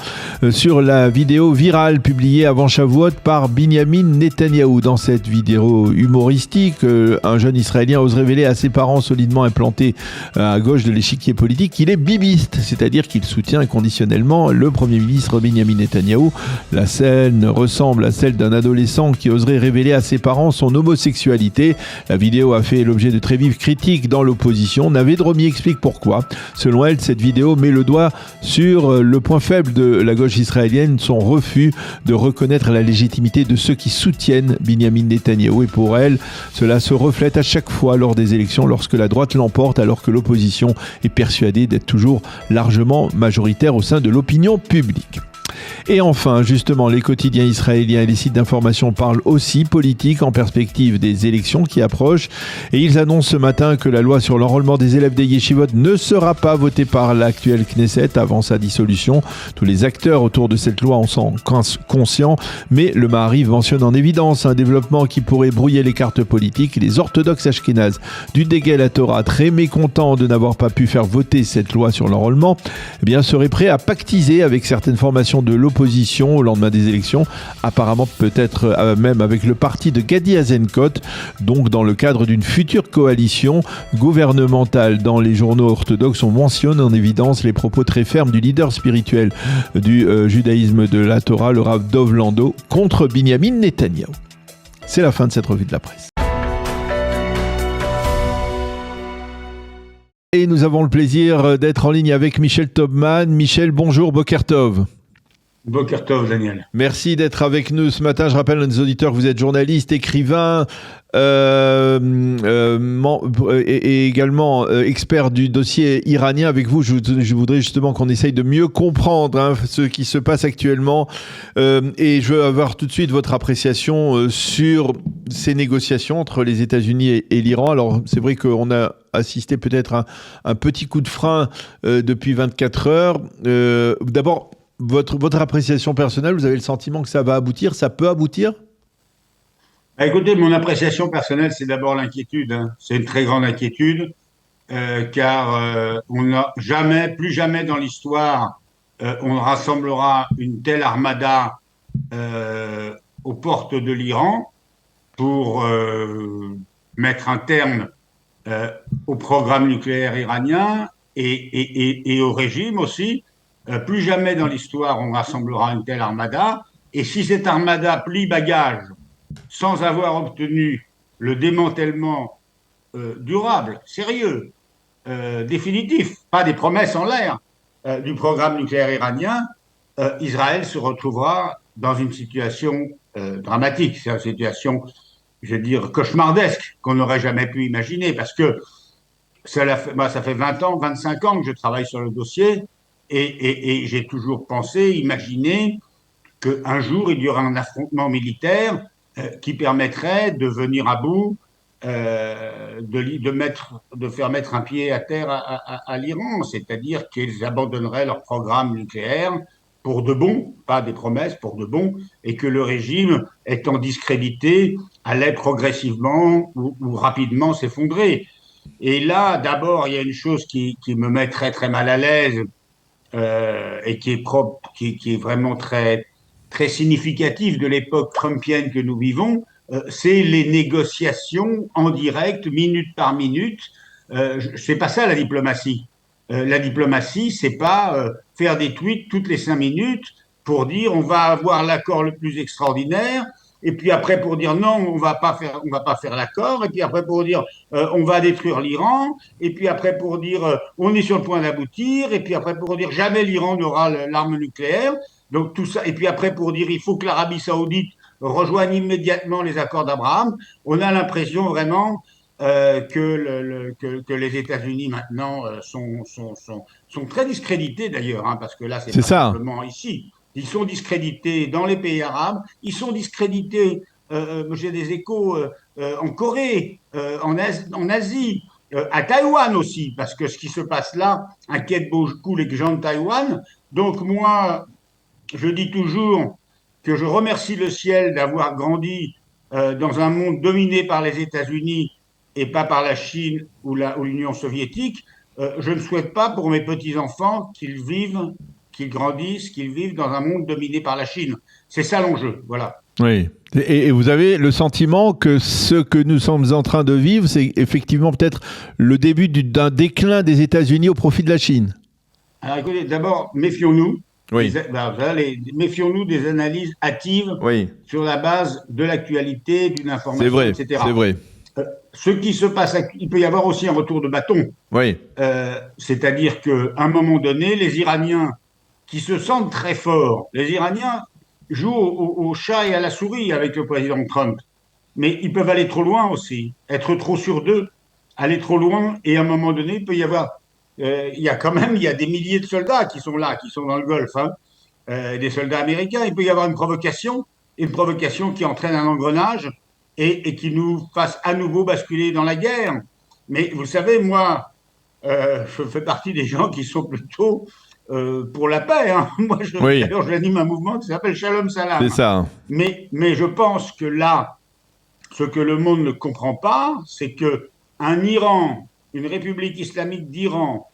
sur la vidéo virale publiée avant Shavuot par Binyamin Netanyahou. Dans cette vidéo humoristique, un jeune Israélien ose révéler à ses parents solidement implantés à gauche de l'échiquier politique qu'il est bibiste, c'est-à-dire qu'il soutient inconditionnellement le Premier ministre Binyamin Netanyahou. La scène ressemble à celle d'un adolescent qui oserait révéler à ses parents son homosexualité. La vidéo a fait l'objet de très vives critiques dans l'opposition. Naved Romi explique pourquoi. Selon elle, cette vidéo met le doigt sur le point faible de la gauche israélienne, son refus de reconnaître la légitimité de ceux qui soutiennent Binyamin Netanyahou. Et pour elle, cela se reflète à chaque fois lors des élections, lorsque la droite l'emporte, alors que l'opposition est persuadée d'être toujours largement majoritaire au sein de l'opinion publique. Et enfin, justement, les quotidiens israéliens et les sites d'information parlent aussi politique en perspective des élections qui approchent. Et ils annoncent ce matin que la loi sur l'enrôlement des élèves des yeshivot ne sera pas votée par l'actuelle Knesset avant sa dissolution. Tous les acteurs autour de cette loi en sont conscients, mais le Maariv mentionne en évidence un développement qui pourrait brouiller les cartes politiques. Les orthodoxes ashkénazes du Degel HaTorah, très mécontents de n'avoir pas pu faire voter cette loi sur l'enrôlement, eh bien, seraient prêts à pactiser avec certaines formations de l'opposition au lendemain des élections, apparemment peut-être même avec le parti de Gadi Eisenkot, donc dans le cadre d'une future coalition gouvernementale. Dans les journaux orthodoxes, on mentionne en évidence les propos très fermes du leader spirituel du judaïsme de la Torah, le Rav Dov Lando, contre Binyamin Netanyahou. C'est la fin de cette revue de la presse. Et nous avons le plaisir d'être en ligne avec Michel Tobman. Michel, bonjour, Boker Tov. Boker Tov, Daniel. Merci d'être avec nous ce matin. Je rappelle à nos auditeurs que vous êtes journaliste, écrivain et également expert du dossier iranien. Avec vous, je voudrais justement qu'on essaye de mieux comprendre ce qui se passe actuellement. Et je veux avoir tout de suite votre appréciation sur ces négociations entre les États-Unis et l'Iran. Alors, c'est vrai qu'on a assisté peut-être à un petit coup de frein depuis 24 heures. D'abord, votre appréciation personnelle, vous avez le sentiment que ça va aboutir, ça peut aboutir ? Écoutez, mon appréciation personnelle, c'est d'abord l'inquiétude. C'est une très grande inquiétude, car on n'a plus jamais dans l'histoire, on rassemblera une telle armada aux portes de l'Iran pour mettre un terme au programme nucléaire iranien et au régime aussi. Plus jamais dans l'histoire on rassemblera une telle armada, et si cette armada plie bagage sans avoir obtenu le démantèlement durable, sérieux, définitif, pas des promesses en l'air du programme nucléaire iranien, Israël se retrouvera dans une situation dramatique. C'est une situation je veux dire, cauchemardesques qu'on n'aurait jamais pu imaginer, parce que ça fait 20 ans, 25 ans que je travaille sur le dossier, et j'ai toujours pensé, imaginé qu'un jour, il y aura un affrontement militaire qui permettrait de venir à bout, de faire mettre un pied à terre à l'Iran, c'est-à-dire qu'ils abandonneraient leur programme nucléaire pour de bon, pas des promesses, pour de bon, et que le régime, étant discrédité, allait progressivement ou rapidement s'effondrer. Et là, d'abord, il y a une chose qui me met très très mal à l'aise et qui est propre, qui est vraiment très très significatif de l'époque trumpienne que nous vivons, c'est les négociations en direct, minute par minute. C'est pas ça la diplomatie. La diplomatie, c'est pas faire des tweets toutes les 5 minutes pour dire on va avoir l'accord le plus extraordinaire, et puis après pour dire non, on va pas faire l'accord, et puis après pour dire on va détruire l'Iran, et puis après pour dire on est sur le point d'aboutir, et puis après pour dire jamais l'Iran n'aura l'arme nucléaire. Donc tout ça, et puis après pour dire il faut que l'Arabie Saoudite rejoigne immédiatement les accords d'Abraham. On a l'impression vraiment que les États-Unis maintenant sont très discrédités d'ailleurs, hein, parce que là c'est pas ça. simplement ici. Ils sont discrédités dans les pays arabes, ils sont discrédités. J'ai des échos en Corée, en Asie. À Taïwan aussi, parce que ce qui se passe là inquiète beaucoup les gens de Taïwan. Donc moi, je dis toujours que je remercie le ciel d'avoir grandi dans un monde dominé par les États-Unis et pas par la Chine ou l'Union soviétique. Je ne souhaite pas pour mes petits-enfants qu'ils grandissent, qu'ils vivent dans un monde dominé par la Chine. C'est ça l'enjeu, voilà. Oui. Et vous avez le sentiment que ce que nous sommes en train de vivre, c'est effectivement peut-être le début d'un déclin des États-Unis au profit de la Chine. Alors écoutez, d'abord, méfions-nous. Oui. Méfions-nous des analyses hâtives sur la base de l'actualité, d'une information, etc. C'est vrai. Ce qui se passe, il peut y avoir aussi un retour de bâton. Oui. C'est-à-dire qu'à un moment donné, les Iraniens qui se sentent très forts, les Iraniens jouent au chat et à la souris avec le président Trump. Mais ils peuvent aller trop loin aussi, être trop sûrs d'eux, aller trop loin, et à un moment donné, il peut y avoir il y a des milliers de soldats qui sont là, qui sont dans le Golfe, hein, des soldats américains. Il peut y avoir une provocation qui entraîne un engrenage et qui nous fasse à nouveau basculer dans la guerre. Mais vous savez, moi, je fais partie des gens qui sont plutôt pour la paix. Hein. Moi, d'ailleurs, j'anime un mouvement qui s'appelle Shalom Salam. C'est ça. Mais je pense que là, ce que le monde ne comprend pas, c'est qu'un Iran, une république islamique d'Iran,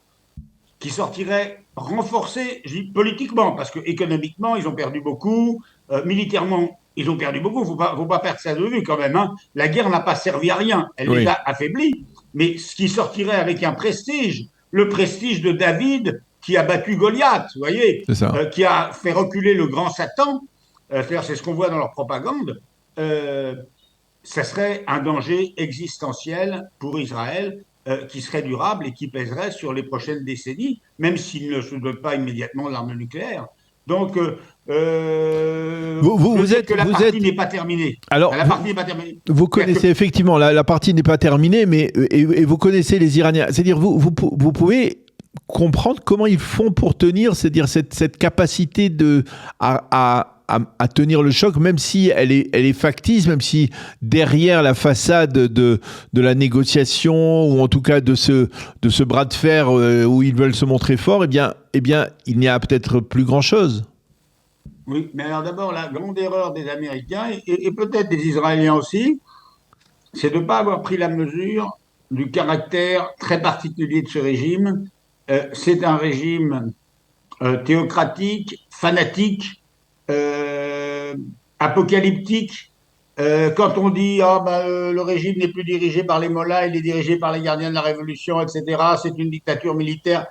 qui sortirait renforcée politiquement, parce qu'économiquement, ils ont perdu beaucoup, militairement, ils ont perdu beaucoup, faut pas perdre ça de vue quand même. Hein. La guerre n'a pas servi à rien, elle les a affaiblis, mais ce qui sortirait avec un prestige, le prestige de David qui a battu Goliath, vous voyez, qui a fait reculer le grand Satan, c'est ce qu'on voit dans leur propagande, ça serait un danger existentiel pour Israël qui serait durable et qui pèserait sur les prochaines décennies, même s'il ne se dote pas immédiatement de l'arme nucléaire. Donc, la partie n'est pas terminée. Alors, la partie n'est pas terminée. Vous connaissez effectivement, la partie n'est pas terminée, mais et vous connaissez les Iraniens. C'est-à-dire, vous pouvez comprendre comment ils font pour tenir, c'est-à-dire cette capacité à tenir le choc, même si elle est factice, même si derrière la façade de la négociation, ou en tout cas de ce bras de fer où ils veulent se montrer forts, eh bien, il n'y a peut-être plus grand-chose. Oui, mais alors d'abord, la grande erreur des Américains, et peut-être des Israéliens aussi, c'est de ne pas avoir pris la mesure du caractère très particulier de ce régime. C'est un régime théocratique, fanatique, apocalyptique. Quand on dit le régime n'est plus dirigé par les mollahs, il est dirigé par les gardiens de la révolution, etc., c'est une dictature militaire.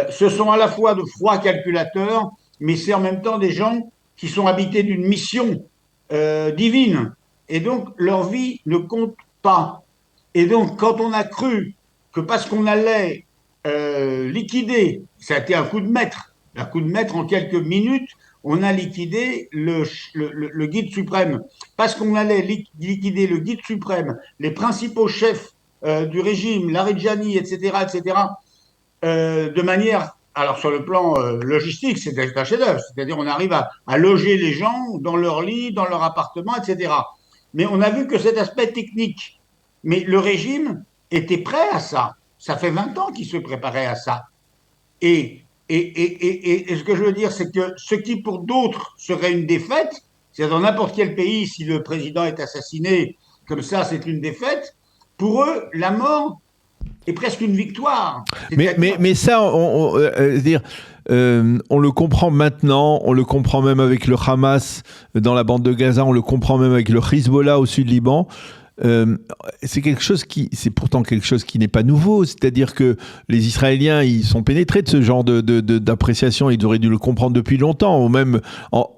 Ce sont à la fois de froids calculateurs, mais c'est en même temps des gens qui sont habités d'une mission divine. Et donc, leur vie ne compte pas. Et donc, quand on a cru que parce qu'on allait liquider, ça a été un coup de maître en quelques minutes, on a liquidé le guide suprême. Parce qu'on allait liquider le guide suprême, les principaux chefs du régime, Laridjani, etc., de manière, alors sur le plan logistique, c'est un chef-d'œuvre, c'est-à-dire on arrive à loger les gens dans leur lit, dans leur appartement, etc. Mais on a vu que cet aspect technique, mais le régime était prêt à ça. Ça fait 20 ans qu'il se préparait à ça. Et ce que je veux dire, c'est que ce qui pour d'autres serait une défaite, c'est dans n'importe quel pays, si le président est assassiné, comme ça, c'est une défaite. Pour eux, la mort est presque une victoire. Mais ça, on le comprend maintenant, on le comprend même avec le Hamas dans la bande de Gaza, on le comprend même avec le Hezbollah au sud Liban. C'est pourtant quelque chose qui n'est pas nouveau, c'est-à-dire que les Israéliens, ils sont pénétrés de ce genre d'appréciation, ils auraient dû le comprendre depuis longtemps, ou même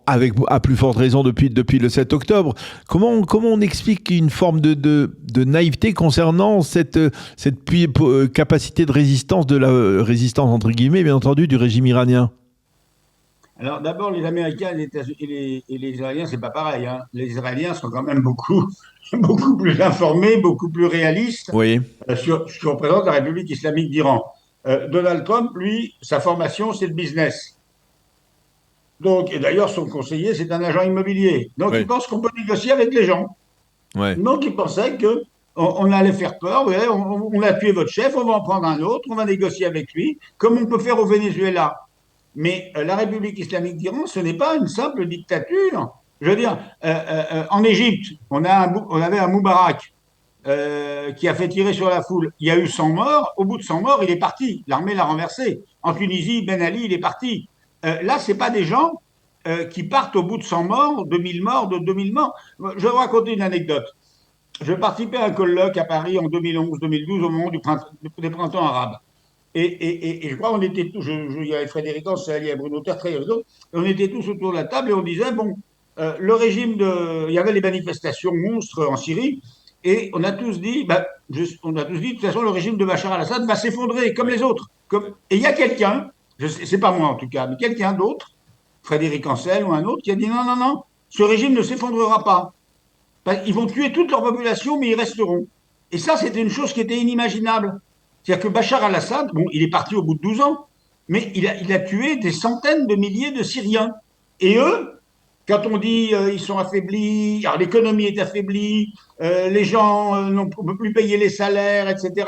avec à plus forte raison depuis le 7 octobre. Comment on explique une forme de naïveté concernant cette capacité de résistance, de la résistance entre guillemets, bien entendu, du régime iranien? Alors d'abord, les Américains et les Israéliens, c'est pas pareil, hein. Les Israéliens sont quand même beaucoup plus informés, beaucoup plus réalistes Oui. sur ce que représente la République islamique d'Iran. Donald Trump, lui, sa formation, c'est le business. Donc, et d'ailleurs, son conseiller, c'est un agent immobilier. Donc, Oui. il pense qu'on peut négocier avec les gens. Ouais. Donc, il pensait on allait faire peur. Vous voyez, on a tué votre chef, on va en prendre un autre, on va négocier avec lui, comme on peut faire au Venezuela. Mais la République islamique d'Iran, ce n'est pas une simple dictature. Je veux dire, en Égypte, on avait un Moubarak qui a fait tirer sur la foule. Il y a eu 100 morts. Au bout de 100 morts, il est parti. L'armée l'a renversé. En Tunisie, Ben Ali, il est parti. Là, ce n'est pas des gens qui partent au bout de 100 morts, 2000 morts, de 2000 morts. Je vais vous raconter une anecdote. Je participais à un colloque à Paris en 2011-2012 au moment des printemps arabes. Et je crois qu'on était tous, il y avait Frédéric Ancel, il y avait Bruno Tertrais, et on était tous autour de la table et on disait, bon, le régime il y avait les manifestations monstres en Syrie, et on a tous dit, de toute façon, le régime de Bachar al-Assad va s'effondrer comme les autres. Et il y a quelqu'un, c'est pas moi en tout cas, mais quelqu'un d'autre, Frédéric Ancel ou un autre, qui a dit, non, non, non, ce régime ne s'effondrera pas. Ils vont tuer toute leur population, mais ils resteront. Et ça, c'était une chose qui était inimaginable. C'est-à-dire que Bachar al-Assad, bon, il est parti au bout de 12 ans, mais il a tué des centaines de milliers de Syriens. Et eux, quand on dit ils sont affaiblis, alors l'économie est affaiblie, les gens ne peuvent plus payer les salaires, etc.,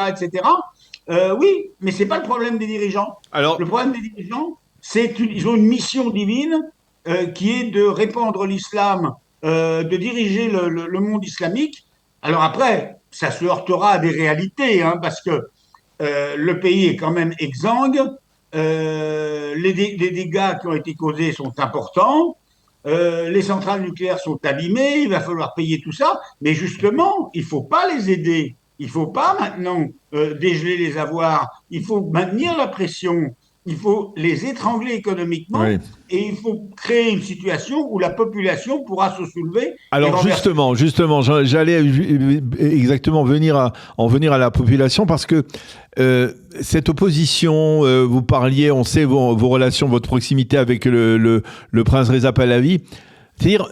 oui, mais ce n'est pas le problème des dirigeants. Alors, le problème des dirigeants, ils ont une mission divine qui est de répandre l'islam, de diriger le monde islamique. Alors après, ça se heurtera à des réalités, hein, parce que le pays est quand même exsangue, les dégâts qui ont été causés sont importants, les centrales nucléaires sont abîmées, il va falloir payer tout ça, mais justement, il ne faut pas les aider, il ne faut pas maintenant dégeler les avoirs, il faut maintenir la pression, il faut les étrangler économiquement, oui. Et il faut créer une situation où la population pourra se soulever. Alors justement, j'allais exactement en venir à la population parce que cette opposition, vous parliez, on sait vos relations, votre proximité avec le prince Reza Pahlavi, c'est-à-dire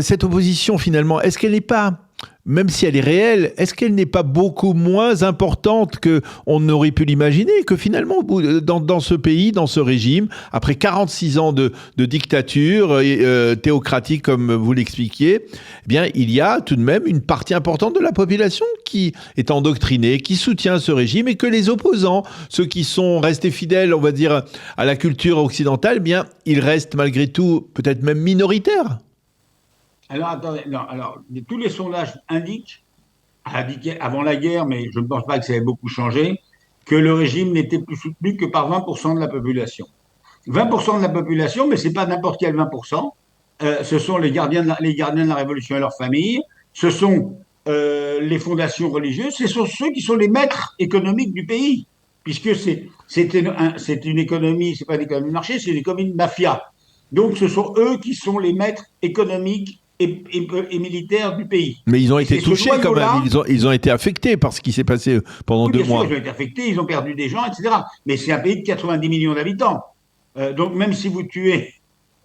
cette opposition finalement, est-ce qu'elle n'est pas, même si elle est réelle, est-ce qu'elle n'est pas beaucoup moins importante qu'on aurait pu l'imaginer, que finalement, dans ce pays, dans ce régime, après 46 ans de dictature théocratique, comme vous l'expliquiez, eh bien, il y a tout de même une partie importante de la population qui est endoctrinée, qui soutient ce régime, et que les opposants, ceux qui sont restés fidèles, on va dire, à la culture occidentale, eh bien, ils restent malgré tout peut-être même minoritaires. Alors, attendez, non, alors, tous les sondages indiquaient, avant la guerre, mais je ne pense pas que ça ait beaucoup changé, que le régime n'était plus soutenu que par 20% de la population. 20% de la population, mais ce n'est pas n'importe quel 20%, ce sont les gardiens de la Révolution et leurs familles, ce sont les fondations religieuses, ce sont ceux qui sont les maîtres économiques du pays, puisque c'est une économie, c'est pas une économie de marché, c'est une économie de mafia. Donc ce sont eux qui sont les maîtres économiques et militaires du pays. Mais ils ont été touchés quand même, ils ont été affectés par ce qui s'est passé pendant 2 mois. Sûr, ils ont été affectés, ils ont perdu des gens, etc. Mais c'est un pays de 90 millions d'habitants. Donc même si vous tuez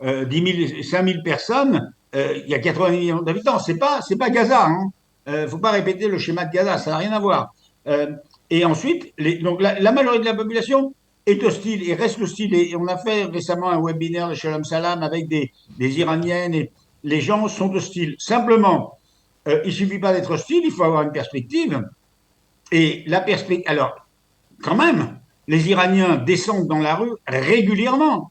10 000, 5 000 personnes, il y a 80 millions d'habitants. C'est pas Gaza. Faut pas répéter le schéma de Gaza, ça n'a rien à voir. Et ensuite, donc la majorité de la population est hostile et reste hostile. Et on a fait récemment un webinaire de Shalom Salam avec des Iraniennes et les gens sont hostiles. Simplement, il suffit pas d'être hostile, il faut avoir une perspective. Et la perspective, alors, quand même, les Iraniens descendent dans la rue régulièrement,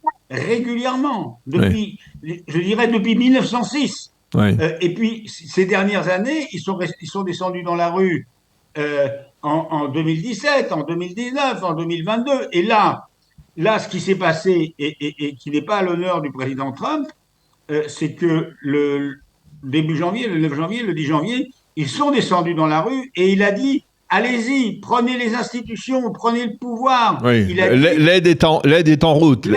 depuis, je dirais depuis 1906. Ouais. Et puis, ces dernières années, ils sont descendus dans la rue en 2017, en 2019, en 2022. Et là, ce qui s'est passé et qui n'est pas à l'honneur du président Trump, c'est que le début janvier, le 9 janvier, le 10 janvier, ils sont descendus dans la rue et il a dit allez-y, prenez les institutions, prenez le pouvoir. Oui. L'aide est en route.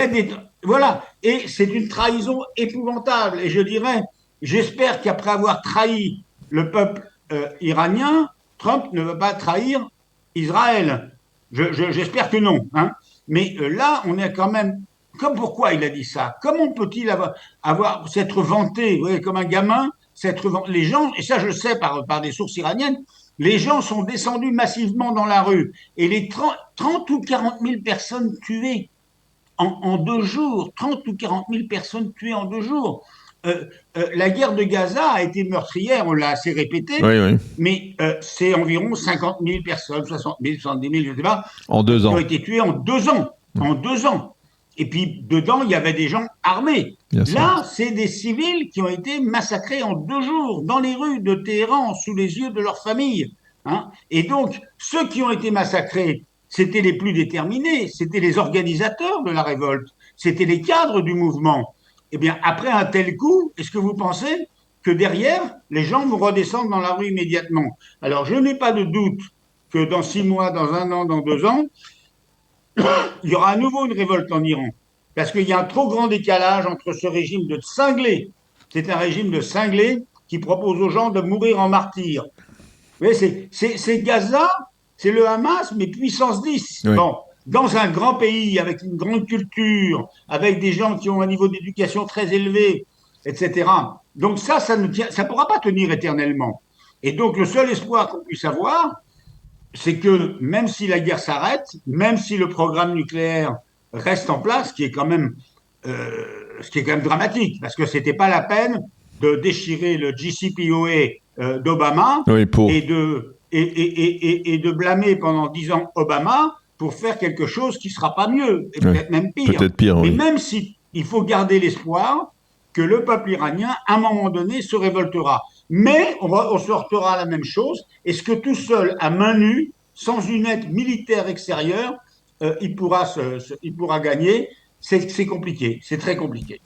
Voilà. Et c'est une trahison épouvantable. Et je dirais, j'espère qu'après avoir trahi le peuple iranien, Trump ne va pas trahir Israël. J'espère que non. Mais là, on est quand même. Comme pourquoi il a dit ça? Comment peut-il s'être vanté, vous voyez, comme un gamin, les gens, et ça je le sais par des sources iraniennes, les gens sont descendus massivement dans la rue. Et les 30 ou 40 000 personnes tuées en 2 jours, 30 ou 40 000 personnes tuées en 2 jours. La guerre de Gaza a été meurtrière, on l'a assez répété, mais c'est environ 50 000 personnes, 60 000, 70 000, je ne sais pas, en 2 ans, qui ont été tuées en 2 ans. En 2 ans. Et puis, dedans, il y avait des gens armés. Là, c'est des civils qui ont été massacrés en 2 jours dans les rues de Téhéran, sous les yeux de leurs familles. Et donc, ceux qui ont été massacrés, c'était les plus déterminés, c'était les organisateurs de la révolte, c'était les cadres du mouvement. Eh bien, après un tel coup, est-ce que vous pensez que derrière, les gens vont redescendre dans la rue immédiatement? Alors, je n'ai pas de doute que dans 6 mois, dans 1 an, dans 2 ans, il y aura à nouveau une révolte en Iran. Parce qu'il y a un trop grand décalage entre ce régime de cinglés. C'est un régime de cinglés qui propose aux gens de mourir en martyrs. Vous voyez, c'est Gaza, c'est le Hamas, mais puissance 10. Oui. Bon, dans un grand pays, avec une grande culture, avec des gens qui ont un niveau d'éducation très élevé, etc. Donc ça ne pourra pas tenir éternellement. Et donc le seul espoir qu'on puisse avoir, c'est que même si la guerre s'arrête, même si le programme nucléaire reste en place, ce qui est quand même dramatique, parce que c'était pas la peine de déchirer le JCPOA d'Obama et de blâmer pendant 10 ans Obama pour faire quelque chose qui sera pas mieux, et peut-être même pire. Peut-être pire, mais même si il faut garder l'espoir que le peuple iranien, à un moment donné, se révoltera. Mais on se heurtera à la même chose. Est-ce que tout seul, à main nue, sans une aide militaire extérieure, il pourra gagner? C'est compliqué, c'est très compliqué.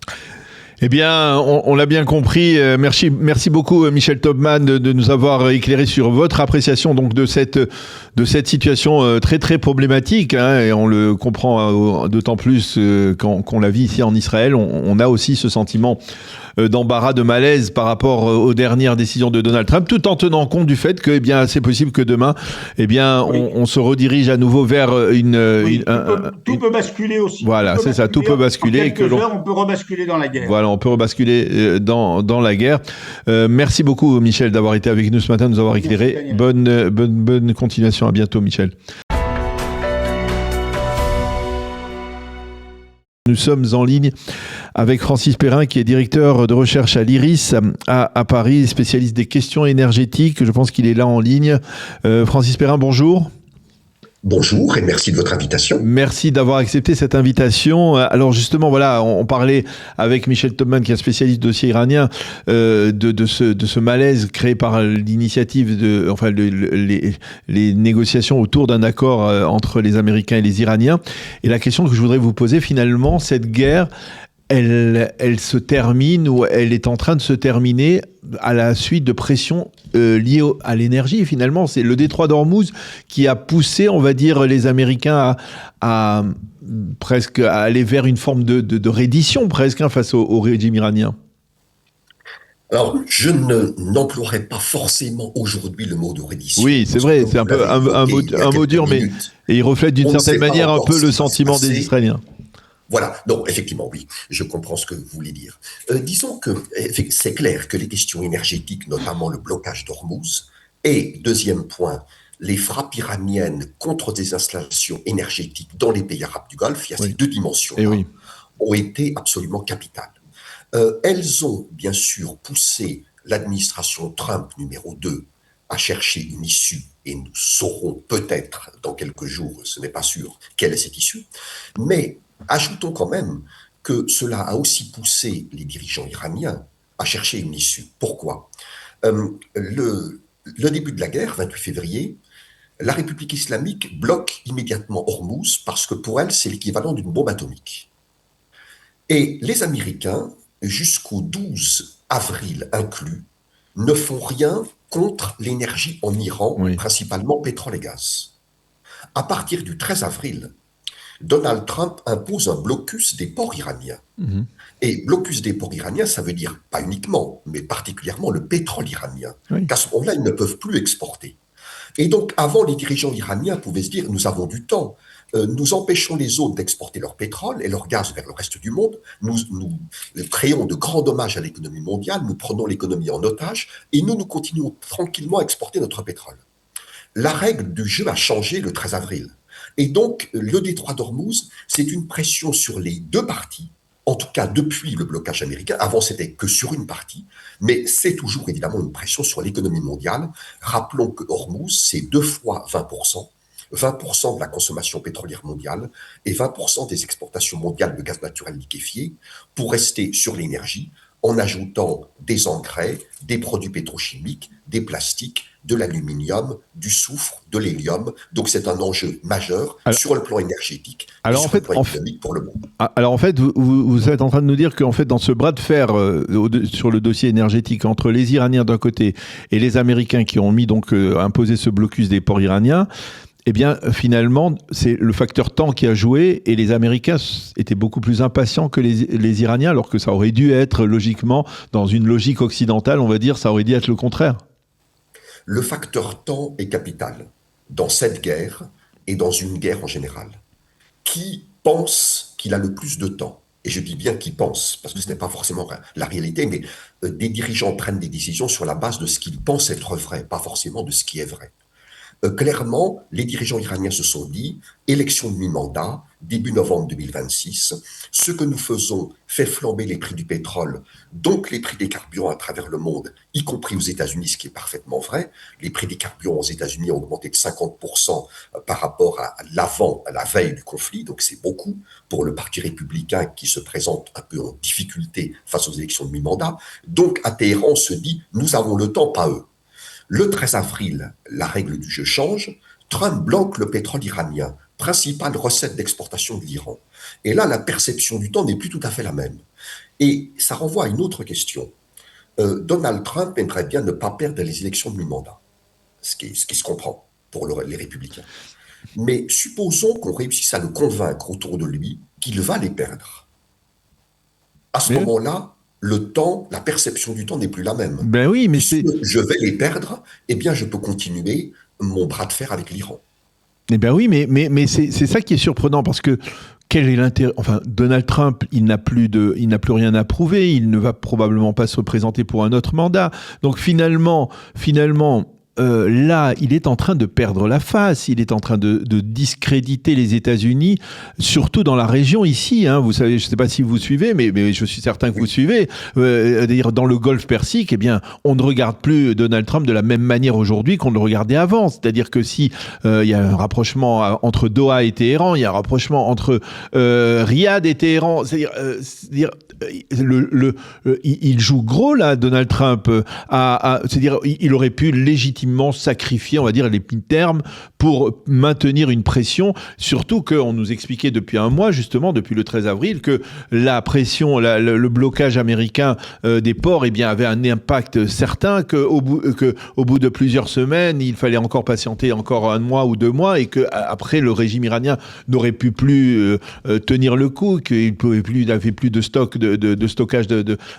Eh bien, on l'a bien compris. Merci beaucoup, Michel Taubman, de nous avoir éclairé sur votre appréciation donc de cette situation très très problématique. Et on le comprend d'autant plus qu'on la vit ici en Israël. On a aussi ce sentiment d'embarras, de malaise par rapport aux dernières décisions de Donald Trump, tout en tenant compte du fait que, eh bien, c'est possible que demain, eh bien, on se redirige à nouveau vers tout peut basculer aussi. Voilà, c'est ça, tout peut basculer. En quelques heures, on peut rebasculer dans la guerre. Voilà, on peut rebasculer dans la guerre. Merci beaucoup, Michel, d'avoir été avec nous ce matin, de nous avoir éclairé. Bonne continuation. À bientôt, Michel. Nous sommes en ligne avec Francis Perrin, qui est directeur de recherche à l'IRIS à Paris, spécialiste des questions énergétiques. Je pense qu'il est là en ligne. Francis Perrin, bonjour. Bonjour et merci de votre invitation. Merci d'avoir accepté cette invitation. Alors justement, voilà, on parlait avec Michel Taubman, qui est un spécialiste du dossier iranien, de ce malaise créé par l'initiative les négociations autour d'un accord entre les Américains et les Iraniens. Et la question que je voudrais vous poser, finalement, cette guerre, elle se termine ou elle est en train de se terminer à la suite de pressions liées à l'énergie. Finalement, c'est le détroit d'Ormuz qui a poussé, on va dire, les Américains à presque à aller vers une forme de reddition presque face au régime iranien. Alors, je n'emploierai pas forcément aujourd'hui le mot de reddition. Oui, c'est vrai, c'est un peu un mot dur, mais il reflète d'une certaine manière un peu le sentiment des Israéliens. Voilà, non, effectivement, oui, je comprends ce que vous voulez dire. Disons que c'est clair que les questions énergétiques, notamment le blocage d'Ormuz, et deuxième point, les frappes iraniennes contre des installations énergétiques dans les pays arabes du Golfe, il y a ces deux dimensions-là, ont été absolument capitales. Elles ont bien sûr poussé l'administration Trump numéro 2 à chercher une issue, et nous saurons peut-être dans quelques jours, ce n'est pas sûr, quelle est cette issue, mais ajoutons quand même que cela a aussi poussé les dirigeants iraniens à chercher une issue. Pourquoi ? Le début de la guerre, 28 février, la République islamique bloque immédiatement Hormuz parce que pour elle, c'est l'équivalent d'une bombe atomique. Et les Américains, jusqu'au 12 avril inclus, ne font rien contre l'énergie en Iran, principalement pétrole et gaz. À partir du 13 avril, Donald Trump impose un blocus des ports iraniens. Et blocus des ports iraniens, ça veut dire pas uniquement, mais particulièrement le pétrole iranien. Qu'à ce moment-là, ils ne peuvent plus exporter. Et donc, avant, les dirigeants iraniens pouvaient se dire, nous avons du temps, nous empêchons les autres d'exporter leur pétrole et leur gaz vers le reste du monde, nous créons de grands dommages à l'économie mondiale, nous prenons l'économie en otage, et nous continuons tranquillement à exporter notre pétrole. La règle du jeu a changé le 13 avril. Et donc, le détroit d'Ormuz, c'est une pression sur les deux parties, en tout cas depuis le blocage américain. Avant, c'était que sur une partie, mais c'est toujours évidemment une pression sur l'économie mondiale. Rappelons que Hormuz, c'est 2 fois 20%. 20% de la consommation pétrolière mondiale et 20% des exportations mondiales de gaz naturel liquéfié pour rester sur l'énergie en ajoutant des engrais, des produits pétrochimiques, des plastiques, de l'aluminium, du soufre, de l'hélium. Donc c'est un enjeu majeur sur le plan énergétique et sur le plan économique pour le monde. Alors en fait, vous êtes en train de nous dire qu'en fait, dans ce bras de fer sur le dossier énergétique entre les Iraniens d'un côté et les Américains qui ont mis donc imposé ce blocus des ports iraniens, eh bien, finalement, c'est le facteur temps qui a joué et les Américains étaient beaucoup plus impatients que les Iraniens, alors que ça aurait dû être, logiquement, dans une logique occidentale, on va dire, ça aurait dû être le contraire. Le facteur temps est capital dans cette guerre et dans une guerre en général. Qui pense qu'il a le plus de temps ? Et je dis bien qui pense, parce que ce n'est pas forcément la réalité, mais des dirigeants prennent des décisions sur la base de ce qu'ils pensent être vrai, pas forcément de ce qui est vrai. Clairement, les dirigeants iraniens se sont dit, élection de mi-mandat, début novembre 2026, ce que nous faisons fait flamber les prix du pétrole, donc les prix des carburants à travers le monde, y compris aux États-Unis, ce qui est parfaitement vrai. Les prix des carburants aux États-Unis ont augmenté de 50% par rapport à la veille du conflit, donc c'est beaucoup pour le Parti républicain qui se présente un peu en difficulté face aux élections de mi-mandat. Donc à Téhéran, on se dit, nous avons le temps, pas eux. Le 13 avril, la règle du jeu change. Trump bloque le pétrole iranien, principale recette d'exportation de l'Iran. Et là, la perception du temps n'est plus tout à fait la même. Et ça renvoie à une autre question. Donald Trump aimerait bien ne pas perdre les élections de mi-mandat, ce qui se comprend pour les républicains. Mais supposons qu'on réussisse à le convaincre autour de lui qu'il va les perdre. À ce moment-là, le temps, la perception du temps n'est plus la même. Ben oui, mais si je vais les perdre, eh bien je peux continuer mon bras de fer avec l'Iran. Eh ben oui, mais c'est ça qui est surprenant parce que quel est l'intérêt ? Enfin, Donald Trump, il n'a plus rien à prouver, il ne va probablement pas se représenter pour un autre mandat. Donc finalement. Là, il est en train de perdre la face, il est en train de discréditer les États-Unis, surtout dans la région ici. Vous savez, je ne sais pas si vous suivez, mais je suis certain que vous suivez. Dans le Golfe Persique, eh bien, on ne regarde plus Donald Trump de la même manière aujourd'hui qu'on le regardait avant. C'est-à-dire que si il y a un rapprochement entre Doha et Téhéran, il y a un rapprochement entre Riyad et Téhéran. C'est-à-dire il joue gros là, Donald Trump. C'est-à-dire, il aurait pu légitimement sacrifier, on va dire, les termes pour maintenir une pression, surtout qu'on nous expliquait depuis un mois, justement, depuis le 13 avril, que la pression, le blocage américain des ports, eh bien, avait un impact certain, qu'au bout de plusieurs semaines, il fallait encore patienter encore 1 mois ou 2 mois, et qu'après, le régime iranien n'aurait pu plus tenir le coup, qu'il n'avait plus de stock, de stockage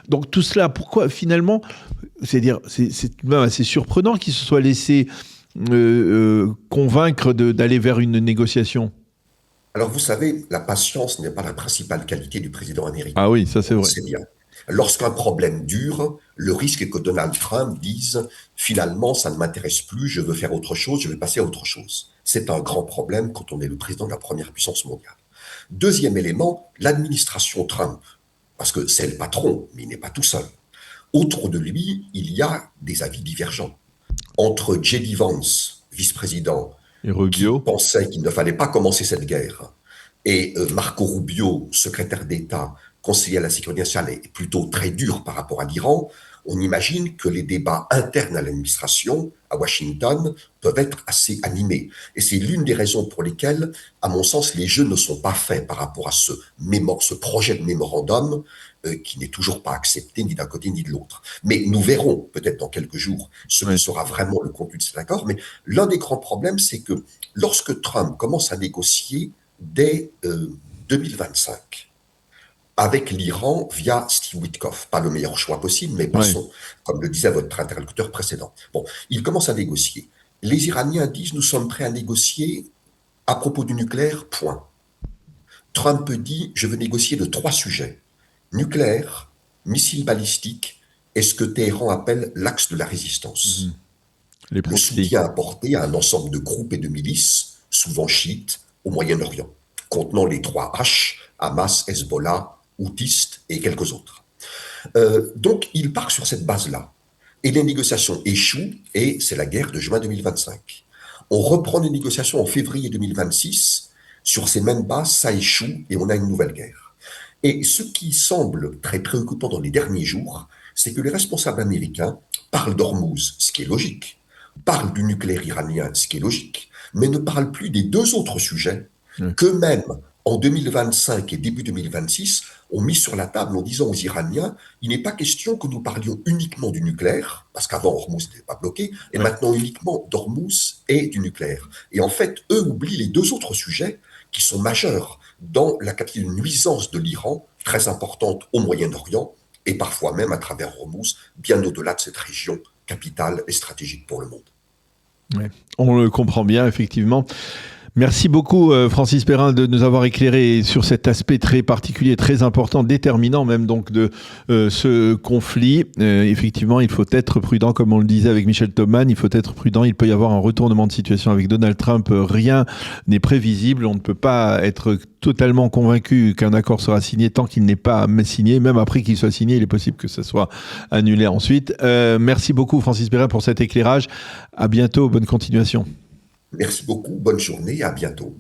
Donc tout cela, pourquoi finalement, c'est même assez surprenant qu'il se soit laissé convaincre d'aller vers une négociation. Alors vous savez, la patience n'est pas la principale qualité du président américain. Ah oui, ça c'est vrai. C'est bien. Lorsqu'un problème dure, le risque est que Donald Trump dise finalement ça ne m'intéresse plus, je veux faire autre chose, je vais passer à autre chose. C'est un grand problème quand on est le président de la première puissance mondiale. Deuxième élément, l'administration Trump, parce que c'est le patron, mais il n'est pas tout seul. Autour de lui, il y a des avis divergents. Entre J.D. Vance, vice-président, Et qui Rubio. pensait qu'il ne fallait pas commencer cette guerre, et Marco Rubio, secrétaire d'État, conseiller à la sécurité nationale, est plutôt très dur par rapport à l'Iran, on imagine que les débats internes à l'administration, à Washington, peuvent être assez animés. Et c'est l'une des raisons pour lesquelles, à mon sens, les jeux ne sont pas faits par rapport à ce projet de mémorandum qui n'est toujours pas accepté ni d'un côté ni de l'autre. Mais nous verrons peut-être dans quelques jours ce que sera vraiment le contenu de cet accord. Mais l'un des grands problèmes, c'est que lorsque Trump commence à négocier dès 2025, avec l'Iran via Steve Witkoff. Pas le meilleur choix possible, mais passons, comme le disait votre interlocuteur précédent. Bon, il commence à négocier. Les Iraniens disent « nous sommes prêts à négocier à propos du nucléaire, point ». Trump dit « je veux négocier de 3 sujets. Nucléaire, missiles balistiques et ce que Téhéran appelle l'axe de la résistance ». Le soutien apporté à un ensemble de groupes et de milices, souvent chiites, au Moyen-Orient, contenant les 3 H, Hamas, Hezbollah, Houthiste et quelques autres. Donc, il part sur cette base-là. Et les négociations échouent, et c'est la guerre de juin 2025. On reprend les négociations en février 2026. Sur ces mêmes bases, ça échoue, et on a une nouvelle guerre. Et ce qui semble très préoccupant dans les derniers jours, c'est que les responsables américains parlent d'Ormuz, ce qui est logique, parlent du nucléaire iranien, ce qui est logique, mais ne parlent plus des 2 autres sujets qu'eux-mêmes, en 2025 et début 2026, ont mis sur la table en disant aux Iraniens « il n'est pas question que nous parlions uniquement du nucléaire, parce qu'avant Hormuz n'était pas bloqué, et maintenant uniquement d'Hormuz et du nucléaire ». Et en fait, eux oublient les 2 autres sujets qui sont majeurs dans la capacité de nuisance de l'Iran, très importante au Moyen-Orient, et parfois même à travers Hormuz, bien au-delà de cette région capitale et stratégique pour le monde. Ouais, on le comprend bien, effectivement. Merci beaucoup Francis Perrin de nous avoir éclairé sur cet aspect très particulier, très important, déterminant même donc de ce conflit. Effectivement, il faut être prudent, comme on le disait avec Michel Thoman, il faut être prudent, il peut y avoir un retournement de situation avec Donald Trump, rien n'est prévisible, on ne peut pas être totalement convaincu qu'un accord sera signé tant qu'il n'est pas signé, même après qu'il soit signé, il est possible que ça soit annulé ensuite. Merci beaucoup Francis Perrin pour cet éclairage, à bientôt, bonne continuation. Merci beaucoup, bonne journée, à bientôt.